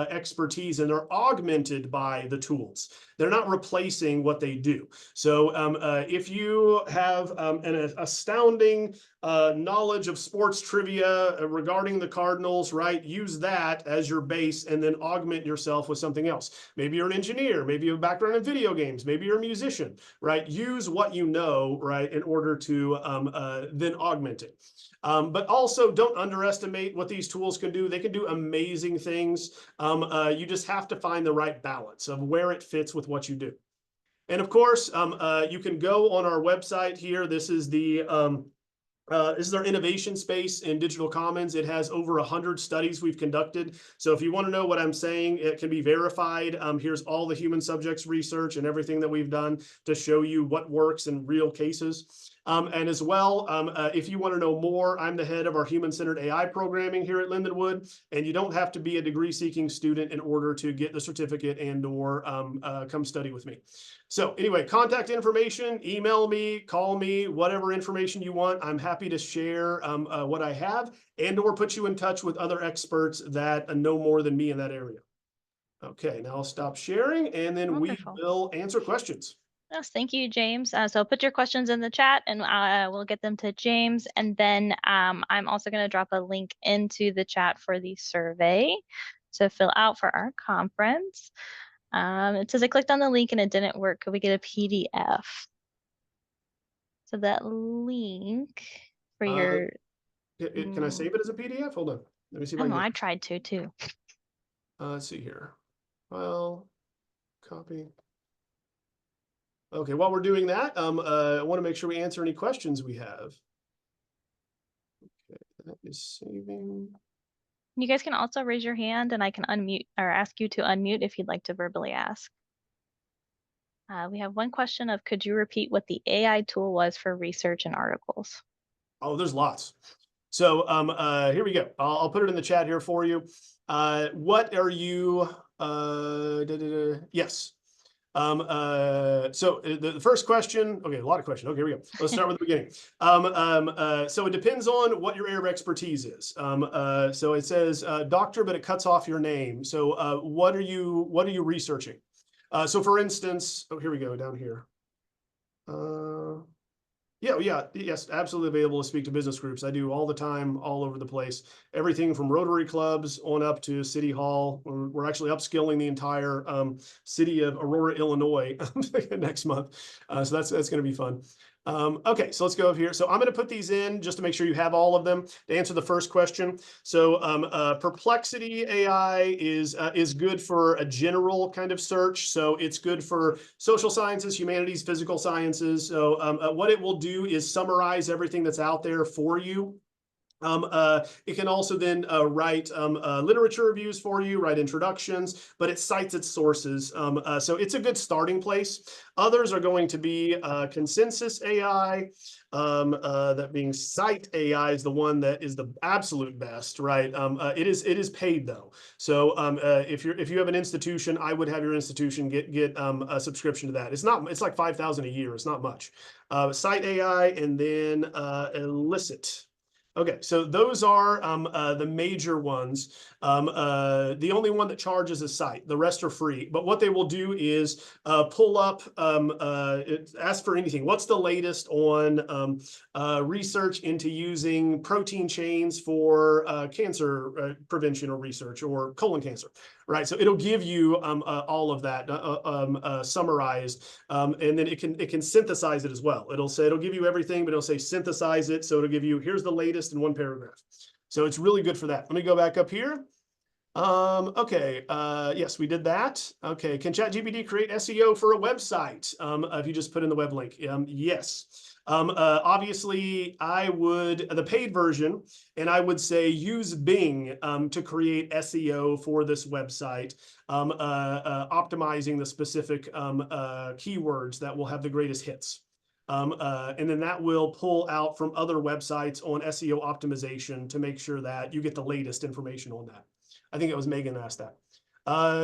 expertise, and they're augmented by the tools. They're not replacing what they do. So if you have an astounding knowledge of sports trivia regarding the Cardinals, right, use that as your base and then augment yourself with something else. Maybe you're an engineer, maybe you have a background in video games, maybe you're a musician, right? Use what you know, right, in order to then augment it. But also don't underestimate what these tools can do. They can do amazing things. You just have to find the right balance of where it fits with what you do. And of course, you can go on our website here. This is our innovation space in Digital Commons. It has over 100 studies we've conducted. So if you want to know what I'm saying, it can be verified. Here's all the human subjects research and everything that we've done to show you what works in real cases. And as well, if you want to know more, I'm the head of our human-centered AI programming here at Lindenwood, and you don't have to be a degree-seeking student in order to get the certificate and/or come study with me. So anyway, contact information, email me, call me, whatever information you want. I'm happy to share what I have and/or put you in touch with other experts that know more than me in that area. Okay, now I'll stop sharing, and then Wonderful. we will answer questions. Yes, thank you, James. So put your questions in the chat and we'll get them to James. And then I'm also going to drop a link into the chat for the survey to fill out for our conference. It says I clicked on the link and it didn't work. Could we get a PDF? So that link for your... Can I save it as a PDF? Hold on. Let me see if I I don't can know, get I tried to too. let's see here. File, copy. Okay, while we're doing that, I want to make sure we answer any questions we have. Okay, that is saving. You guys can also raise your hand and I can unmute or ask you to unmute if you'd like to verbally ask. We have one question of, could you repeat what the AI tool was for research and articles? Oh, there's lots. So here we go. I'll put it in the chat here for you. What are you, yes. So the first question, okay, a lot of questions. Okay, here we go. Let's start with the beginning. So it depends on what your area of expertise is. So it says doctor, but it cuts off your name. So what are you researching? So for instance, oh, here we go down here. Yes, absolutely available to speak to business groups. I do all the time, all over the place. Everything from Rotary clubs on up to City Hall. We're actually upskilling the entire city of Aurora, Illinois next month. So that's going to be fun. Okay, so let's go over here. So I'm going to put these in just to make sure you have all of them to answer the first question. So Perplexity AI is good for a general kind of search. So it's good for social sciences, humanities, physical sciences. So what it will do is summarize everything that's out there for you. It can also then write literature reviews for you, write introductions, but it cites its sources. So it's a good starting place. Others are going to be Consensus AI. That being Cite AI is the one that is the absolute best, right? It is paid though. So if you have an institution, I would have your institution get a subscription to that. It's like 5,000 a year. It's not much. Cite AI and then Elicit. Okay, so those are the major ones. The only one that charges is Cite. The rest are free. But what they will do is pull up, ask for anything. What's the latest on research into using protein chains for cancer prevention or research or colon cancer, right? So it'll give you all of that summarized, and then it can synthesize it as well. It'll give you everything, but it'll say synthesize it. So it'll give you, here's the latest in one paragraph. So it's really good for that. Let me go back up here. Okay, yes, we did that. Okay, can ChatGPT create SEO for a website? If you just put in the web link, yes. Obviously, the paid version, and I would say use Bing to create SEO for this website, optimizing the specific keywords that will have the greatest hits. And then that will pull out from other websites on SEO optimization to make sure that you get the latest information on that. I think it was Megan asked that.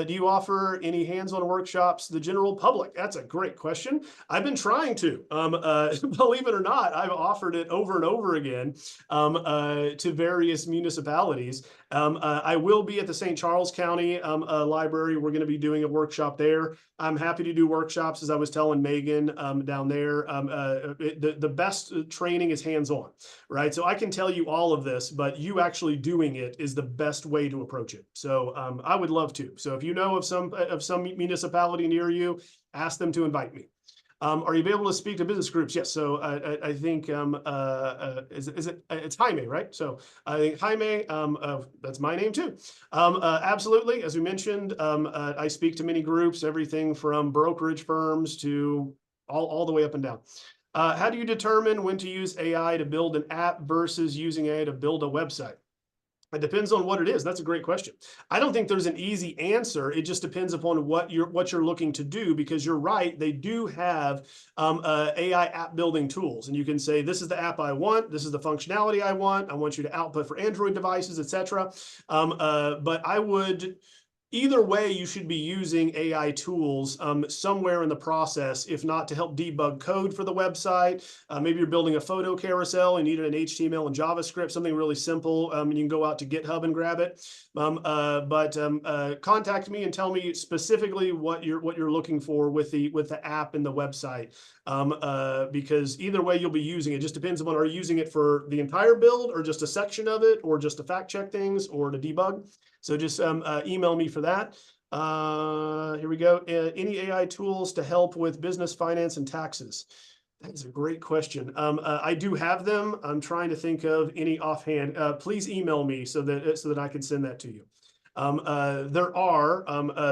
Do you offer any hands-on workshops to the general public? That's a great question. I've been trying to. Believe it or not, I've offered it over and over again to various municipalities. I will be at the St. Charles County Library. We're going to be doing a workshop there. I'm happy to do workshops, as I was telling Megan down there. The best training is hands-on, right? So I can tell you all of this, but you actually doing it is the best way to approach it. So I would love to. So if you know of some municipality near you, ask them to invite me. Are you able to speak to business groups? Yes. So I think it's Jaime, right? So I think Jaime, that's my name too. Absolutely. As we mentioned, I speak to many groups, everything from brokerage firms to all the way up and down. How do you determine when to use AI to build an app versus using AI to build a website? It depends on what it is. That's a great question. I don't think there's an easy answer. It just depends upon what you're looking to do, because you're right. They do have AI app building tools, and you can say, this is the app I want. This is the functionality I want. I want you to output for Android devices, etc. But I would. Either way, you should be using AI tools somewhere in the process, if not to help debug code for the website. Maybe you're building a photo carousel and you need an HTML and JavaScript, something really simple, and you can go out to GitHub and grab it. Contact me and tell me specifically what you're looking for with the app and the website, because either way you'll be using it. Just depends on, are you using it for the entire build or just a section of it, or just to fact check things or to debug. So just email me for that. Here we go. Any AI tools to help with business, finance, and taxes? That's a great question. I do have them. I'm trying to think of any offhand. Please email me so that I can send that to you.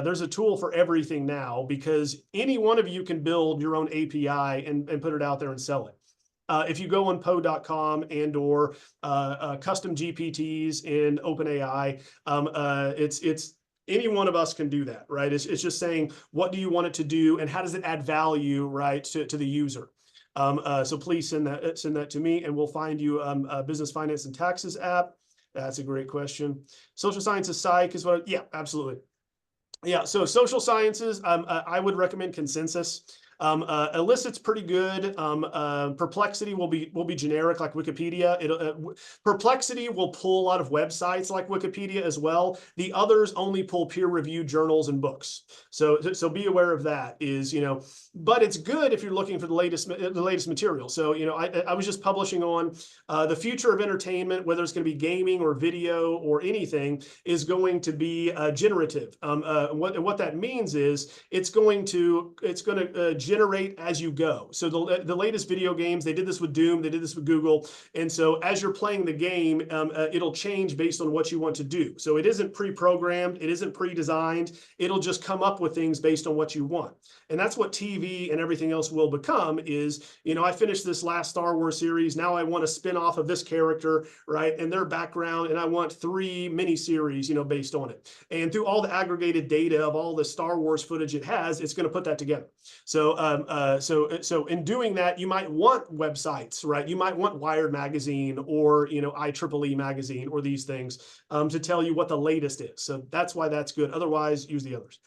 There's a tool for everything now, because any one of you can build your own API and put it out there and sell it. If you go on po.com and or custom GPTs in OpenAI, it's any one of us can do that, right? It's just saying, what do you want it to do and how does it add value, right, to the user? So please send that to me, and we'll find you a business, finance, and taxes app. That's a great question. Social sciences psych is what? Yeah, absolutely. Yeah, so social sciences, I would recommend Consensus. Illicit's pretty good. Perplexity will be generic like Wikipedia. Perplexity will pull a lot of websites like Wikipedia as well. The others only pull peer-reviewed journals and books. So be aware of that. But it's good if you're looking for the latest material. So I was just publishing on the future of entertainment, whether it's going to be gaming or video or anything, is going to be generative. What that means is it's going to generate as you go. So the latest video games, they did this with Doom, they did this with Google, and so as you're playing the game, it'll change based on what you want to do. So it isn't pre-programmed, it isn't pre-designed. It'll just come up with things based on what you want. And that's what TV and everything else will become is, I finished this last Star Wars series. Now I want a spin-off of this character, right? And their background, and I want 3 miniseries, based on it. And through all the aggregated data of all the Star Wars footage it has, it's going to put that together. So in doing that, you might want websites, right? You might want Wired magazine or, IEEE magazine or these things to tell you what the latest is. So that's why that's good. Otherwise, use the others.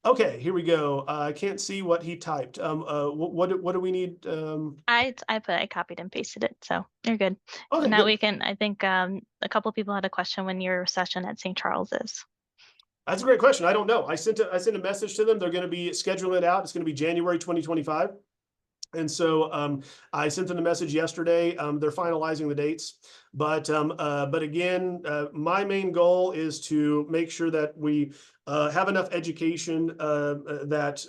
Okay, here we go. I can't see what he typed. What do we need? I copied and pasted it, so you're good. Okay, Now good. we can. I think a couple people had a question when your session at St. Charles is. That's a great question. I don't know. I sent a message to them. They're going to be scheduling it out. It's going to be January 2025. And so I sent them a message yesterday. They're finalizing the dates. But again, my main goal is to make sure that we have enough education that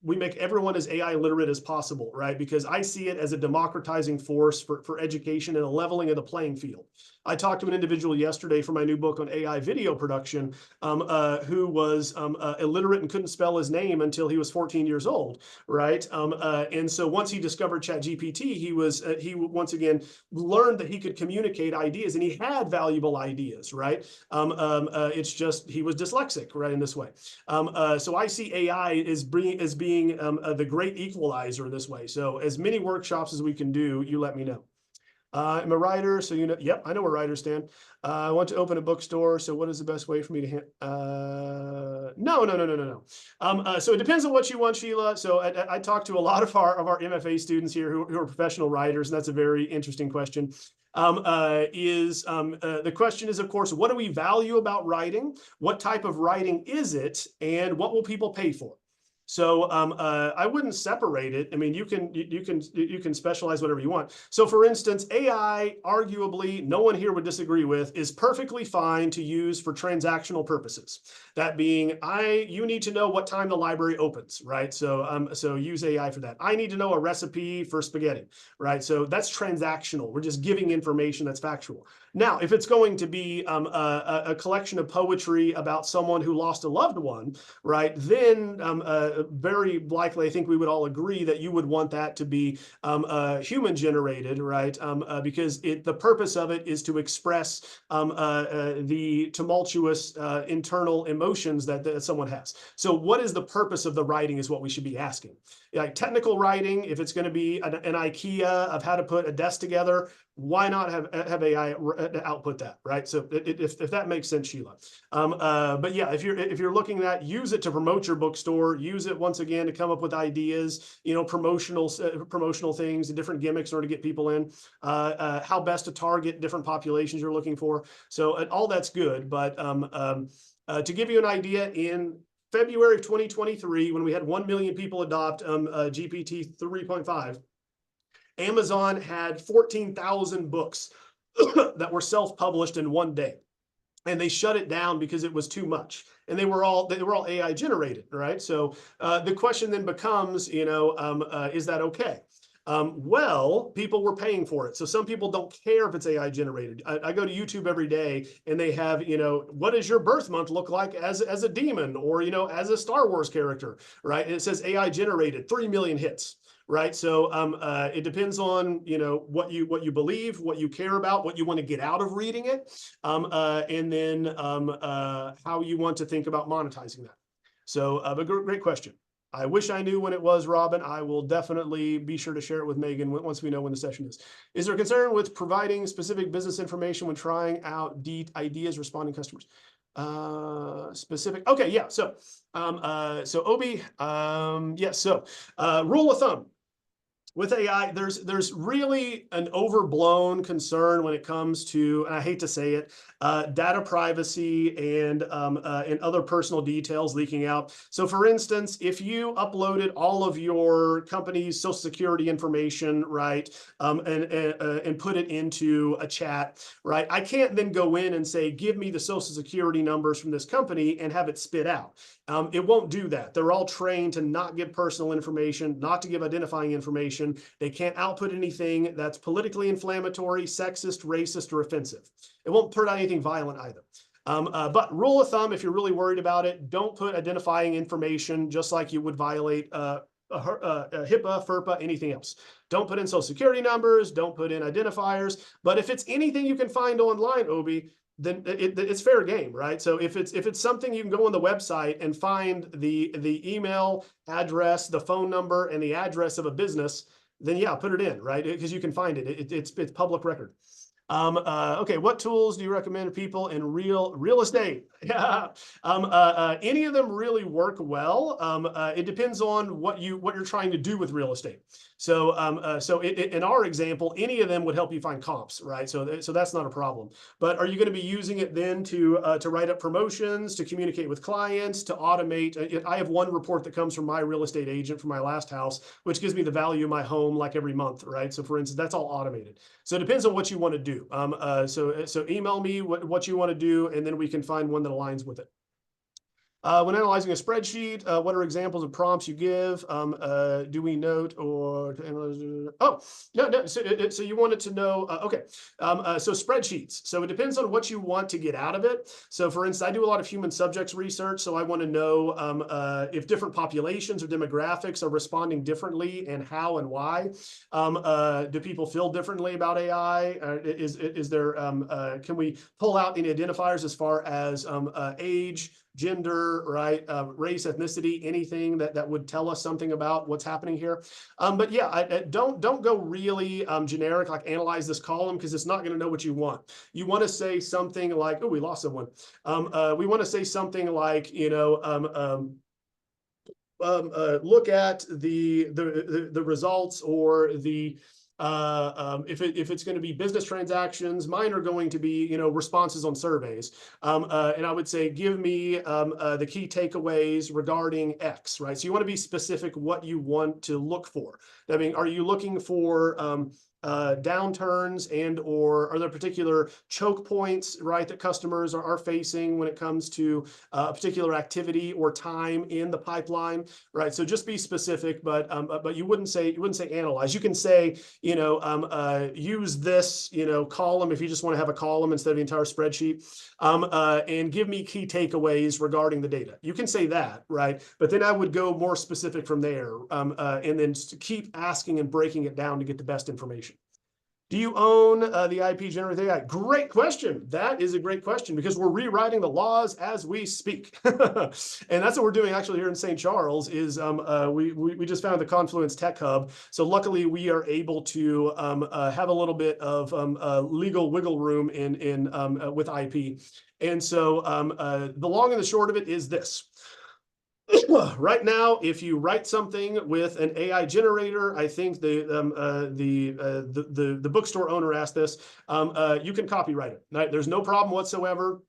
we make everyone as AI literate as possible, right? Because I see it as a democratizing force for education and a leveling of the playing field. I talked to an individual yesterday for my new book on AI video production who was illiterate and couldn't spell his name until he was 14 years old, right? And so once he discovered ChatGPT, he once again learned that he could communicate ideas, and he had valuable ideas, right? It's just he was dyslexic, right, in this way. So I see AI as being the great equalizer in this way. So as many workshops as we can do, you let me know. I'm a writer, so yep, I know where writers stand. I want to open a bookstore, so what is the best way for me to no. So it depends on what you want, Sheila. So I talked to a lot of our MFA students here who are professional writers, and that's a very interesting question. The question is, of course, what do we value about writing? What type of writing is it? And what will people pay for? So I wouldn't separate it. I mean, you can specialize whatever you want. So for instance, AI, arguably, no one here would disagree with, is perfectly fine to use for transactional purposes. That being, you need to know what time the library opens, right? So use AI for that. I need to know a recipe for spaghetti, right? So that's transactional. We're just giving information that's factual. Now, if it's going to be a collection of poetry about someone who lost a loved one, right, then very likely, I think we would all agree that you would want that to be human generated, right? Because the purpose of it is to express the tumultuous internal emotions that someone has. So what is the purpose of the writing is what we should be asking. Like technical writing, if it's going to be an IKEA of how to put a desk together, why not have AI output that, right? So if that makes sense, Sheila. But yeah, if you're looking at, use it to promote your bookstore, use it once again to come up with ideas, promotional things and different gimmicks in order to get people in, how best to target different populations you're looking for. So all that's good, but to give you an idea, in February of 2023, when we had 1 million people adopt GPT 3.5, Amazon had 14,000 books that were self-published in one day. And they shut it down because it was too much. And they were all AI generated, right? So the question then becomes, is that okay? Well, people were paying for it. So some people don't care if it's AI generated. I go to YouTube every day and they have, what does your birth month look like as a demon or, as a Star Wars character, right? And it says AI generated, 3 million hits. Right. So it depends on, what you believe, what you care about, what you want to get out of reading it, and then how you want to think about monetizing that. So but great question. I wish I knew when it was, Robin. I will definitely be sure to share it with Megan once we know when the session is. Is there concern with providing specific business information when trying out ideas responding customers? Specific. Okay, yeah. So, Obi, yes. So, rule of thumb. With AI, there's really an overblown concern when it comes to, and I hate to say it, data privacy and other personal details leaking out. So, for instance, if you uploaded all of your company's social security information, right, and put it into a chat, right, I can't then go in and say, give me the social security numbers from this company and have it spit out. It won't do that. They're all trained to not give personal information, not to give identifying information. They can't output anything that's politically inflammatory, sexist, racist, or offensive. It won't put out anything violent either. But rule of thumb, if you're really worried about it, don't put identifying information just like you would violate HIPAA, FERPA, anything else. Don't put in social security numbers, don't put in identifiers. But if it's anything you can find online, Obi, then it's fair game, right? So if it's something you can go on the website and find the email address, the phone number, and the address of a business, then yeah, put it in, right? Because you can find it. It's public record. Okay, what tools do you recommend to people in real estate? Yeah, any of them really work well. It depends on what you're trying to do with real estate. So, in our example, any of them would help you find comps, right? So that's not a problem. But are you going to be using it then to write up promotions, to communicate with clients, to automate? I have one report that comes from my real estate agent for my last house, which gives me the value of my home like every month, right? So for instance, that's all automated. So it depends on what you want to do. So email me what you want to do, and then we can find one that aligns with it. When analyzing a spreadsheet, what are examples of prompts you give? Do we note or oh no. So you wanted to know? Okay. So spreadsheets. So it depends on what you want to get out of it. So for instance, I do a lot of human subjects research. So I want to know if different populations or demographics are responding differently, and how and why. Do people feel differently about AI? Is there? Can we pull out any identifiers as far as age, gender, right, race, ethnicity, anything that would tell us something about what's happening here? But yeah, don't go really generic, like analyze this column, because it's not going to know what you want. You want to say something like, oh, we lost someone. We want to say something like, look at the results, or the if it's going to be business transactions, mine are going to be, responses on surveys. And I would say, give me the key takeaways regarding X, right? So you want to be specific what you want to look for. I mean, are you looking for downturns, and or are there particular choke points, right, that customers are facing when it comes to a particular activity or time in the pipeline, right? So just be specific, but you wouldn't say analyze. You can say, use this, column if you just want to have a column instead of the entire spreadsheet, and give me key takeaways regarding the data. You can say that, right? But then I would go more specific from there, and then keep asking and breaking it down to get the best information. Do you own the IP generative AI? Great question. That is a great question, because we're rewriting the laws as we speak. And that's what we're doing actually here in St. Charles is we just found the Confluence Tech Hub. So luckily we are able to have a little bit of legal wiggle room in with IP. And so the long and the short of it is this. Right now, if you write something with an AI generator, I think the bookstore owner asked this, you can copyright it. Right? There's no problem whatsoever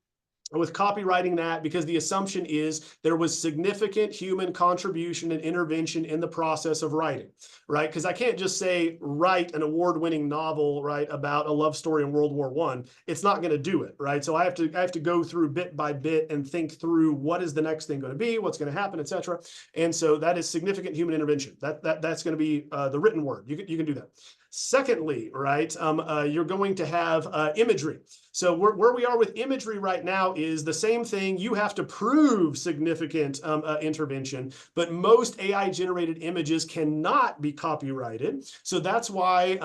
with copywriting that, because the assumption is there was significant human contribution and intervention in the process of writing, right? Because I can't just say write an award-winning novel, right, about a love story in World War I. It's not going to do it, right? So I have to go through bit by bit and think through what is the next thing going to be, what's going to happen, etc. And so that is significant human intervention. That's going to be the written word. You can do that. Secondly, right, you're going to have imagery. So where we are with imagery right now is the same thing. You have to prove significant intervention, but most AI generated images cannot be copyrighted. So that's why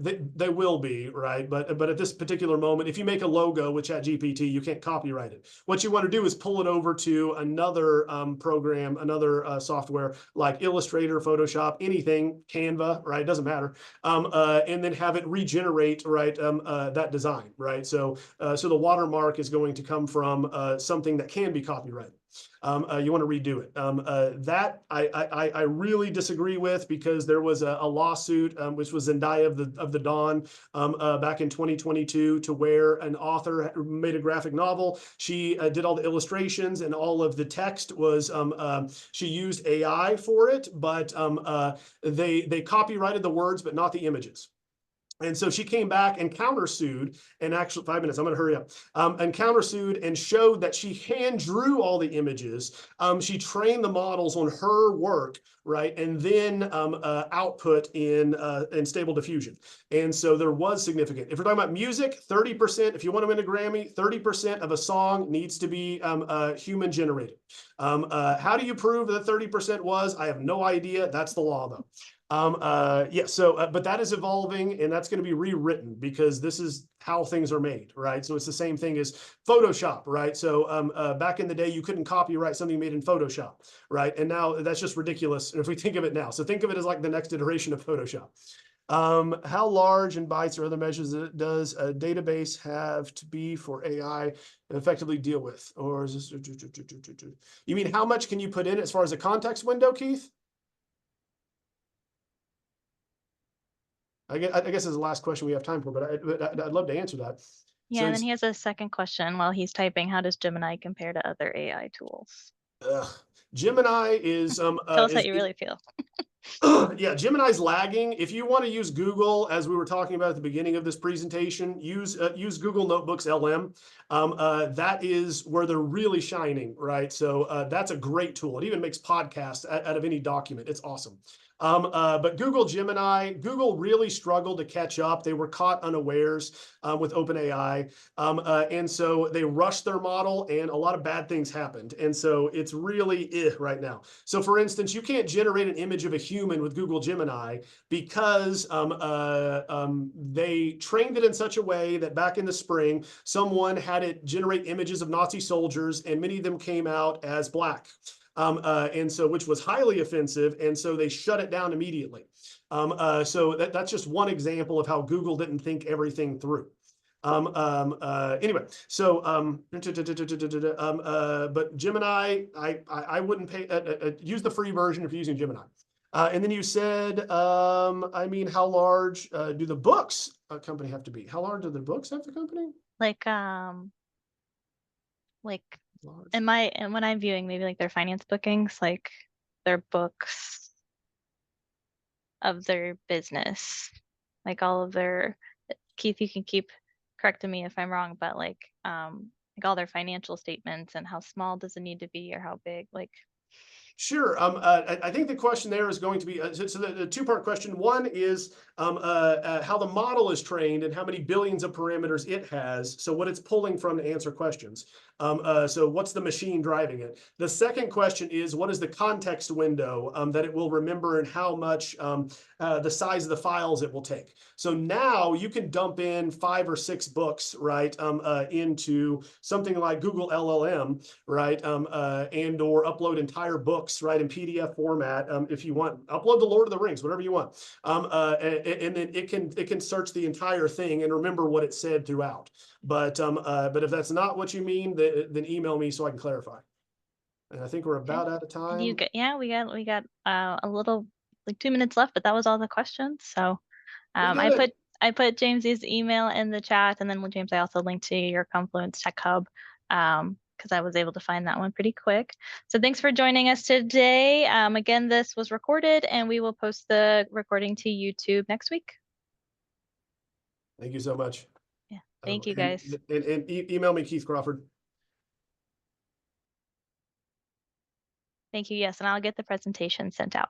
they will be, right? But at this particular moment, if you make a logo with ChatGPT, you can't copyright it. What you want to do is pull it over to another program, another software like Illustrator, Photoshop, anything, Canva, right? It doesn't matter. And then have it regenerate, right, that design, right? So the watermark is going to come from something that can be copyrighted. You want to redo it. That I really disagree with, because there was a lawsuit, which was Zendaya of the Dawn back in 2022, to where an author made a graphic novel. She did all the illustrations, and all of the text was she used AI for it, but they copyrighted the words but not the images. And so she came back and countersued, and actually 5 minutes, I'm going to hurry up, and countersued and showed that she hand drew all the images. She trained the models on her work, right, and then output in Stable Diffusion. And so there was significant. If we're talking about music, 30%, if you want to win a Grammy, 30% of a song needs to be human generated. How do you prove that 30% was? I have no idea. That's the law, though. Yeah, so but that is evolving, and that's going to be rewritten, because this is how things are made, right? So it's the same thing as Photoshop, right? So back in the day, you couldn't copyright something made in Photoshop, right? And now that's just ridiculous if we think of it now. So think of it as like the next iteration of Photoshop. How large in bytes or other measures does a database have to be for AI to effectively deal with? Or is this, you mean how much can you put in as far as a context window, Keith? I guess is the last question we have time for, but I'd love to answer that. Yeah, So and then he has a second question while he's typing. How does Gemini compare to other AI tools? Gemini is Tell us how you really feel. yeah, Gemini's lagging. If you want to use Google, as we were talking about at the beginning of this presentation, use Google Notebooks LM. That is where they're really shining, right? So that's a great tool. It even makes podcasts out of any document. It's awesome. But Google Gemini, Google really struggled to catch up. They were caught unawares with OpenAI. And so they rushed their model, and a lot of bad things happened. And so it's really right now. So for instance, you can't generate an image of a human with Google Gemini, because they trained it in such a way that back in the spring, someone had it generate images of Nazi soldiers, and many of them came out as black. And so, which was highly offensive, and so they shut it down immediately. So that's just one example of how Google didn't think everything through. Anyway, so but Gemini, I wouldn't pay. Use the free version if you're using Gemini. And then you said, I mean, how large do the books company have to be? How large do the books have to company? Like Large. and when I'm viewing maybe like their finance bookings, like their books of their business, like all of their, Keith, you can keep correcting me if I'm wrong, but like all their financial statements, and how small does it need to be or how big, like. Sure. I think the question there is going to be, so the two-part question. One is how the model is trained and how many billions of parameters it has, so what it's pulling from to answer questions. So what's the machine driving it? The second question is, what is the context window that it will remember, and how much the size of the files it will take. So now you can dump in 5 or 6 books, right, into something like Google LLM, right, and or upload entire books, right, in PDF format. If you want, upload the Lord of the Rings, whatever you want, and then it can search the entire thing and remember what it said throughout. But if that's not what you mean, then email me so I can clarify. And I think we're about out of time. We got a little, like 2 minutes left, but that was all the questions. So I put James's email in the chat, and then with James, I also linked to your Confluence Tech Hub, because I was able to find that one pretty quick. So thanks for joining us today. Again, this was recorded, and we will post the recording to YouTube next week. Thank you so much. Yeah, thank you guys. And email me, Keith Crawford. Thank you. Yes, and I'll get the presentation sent out.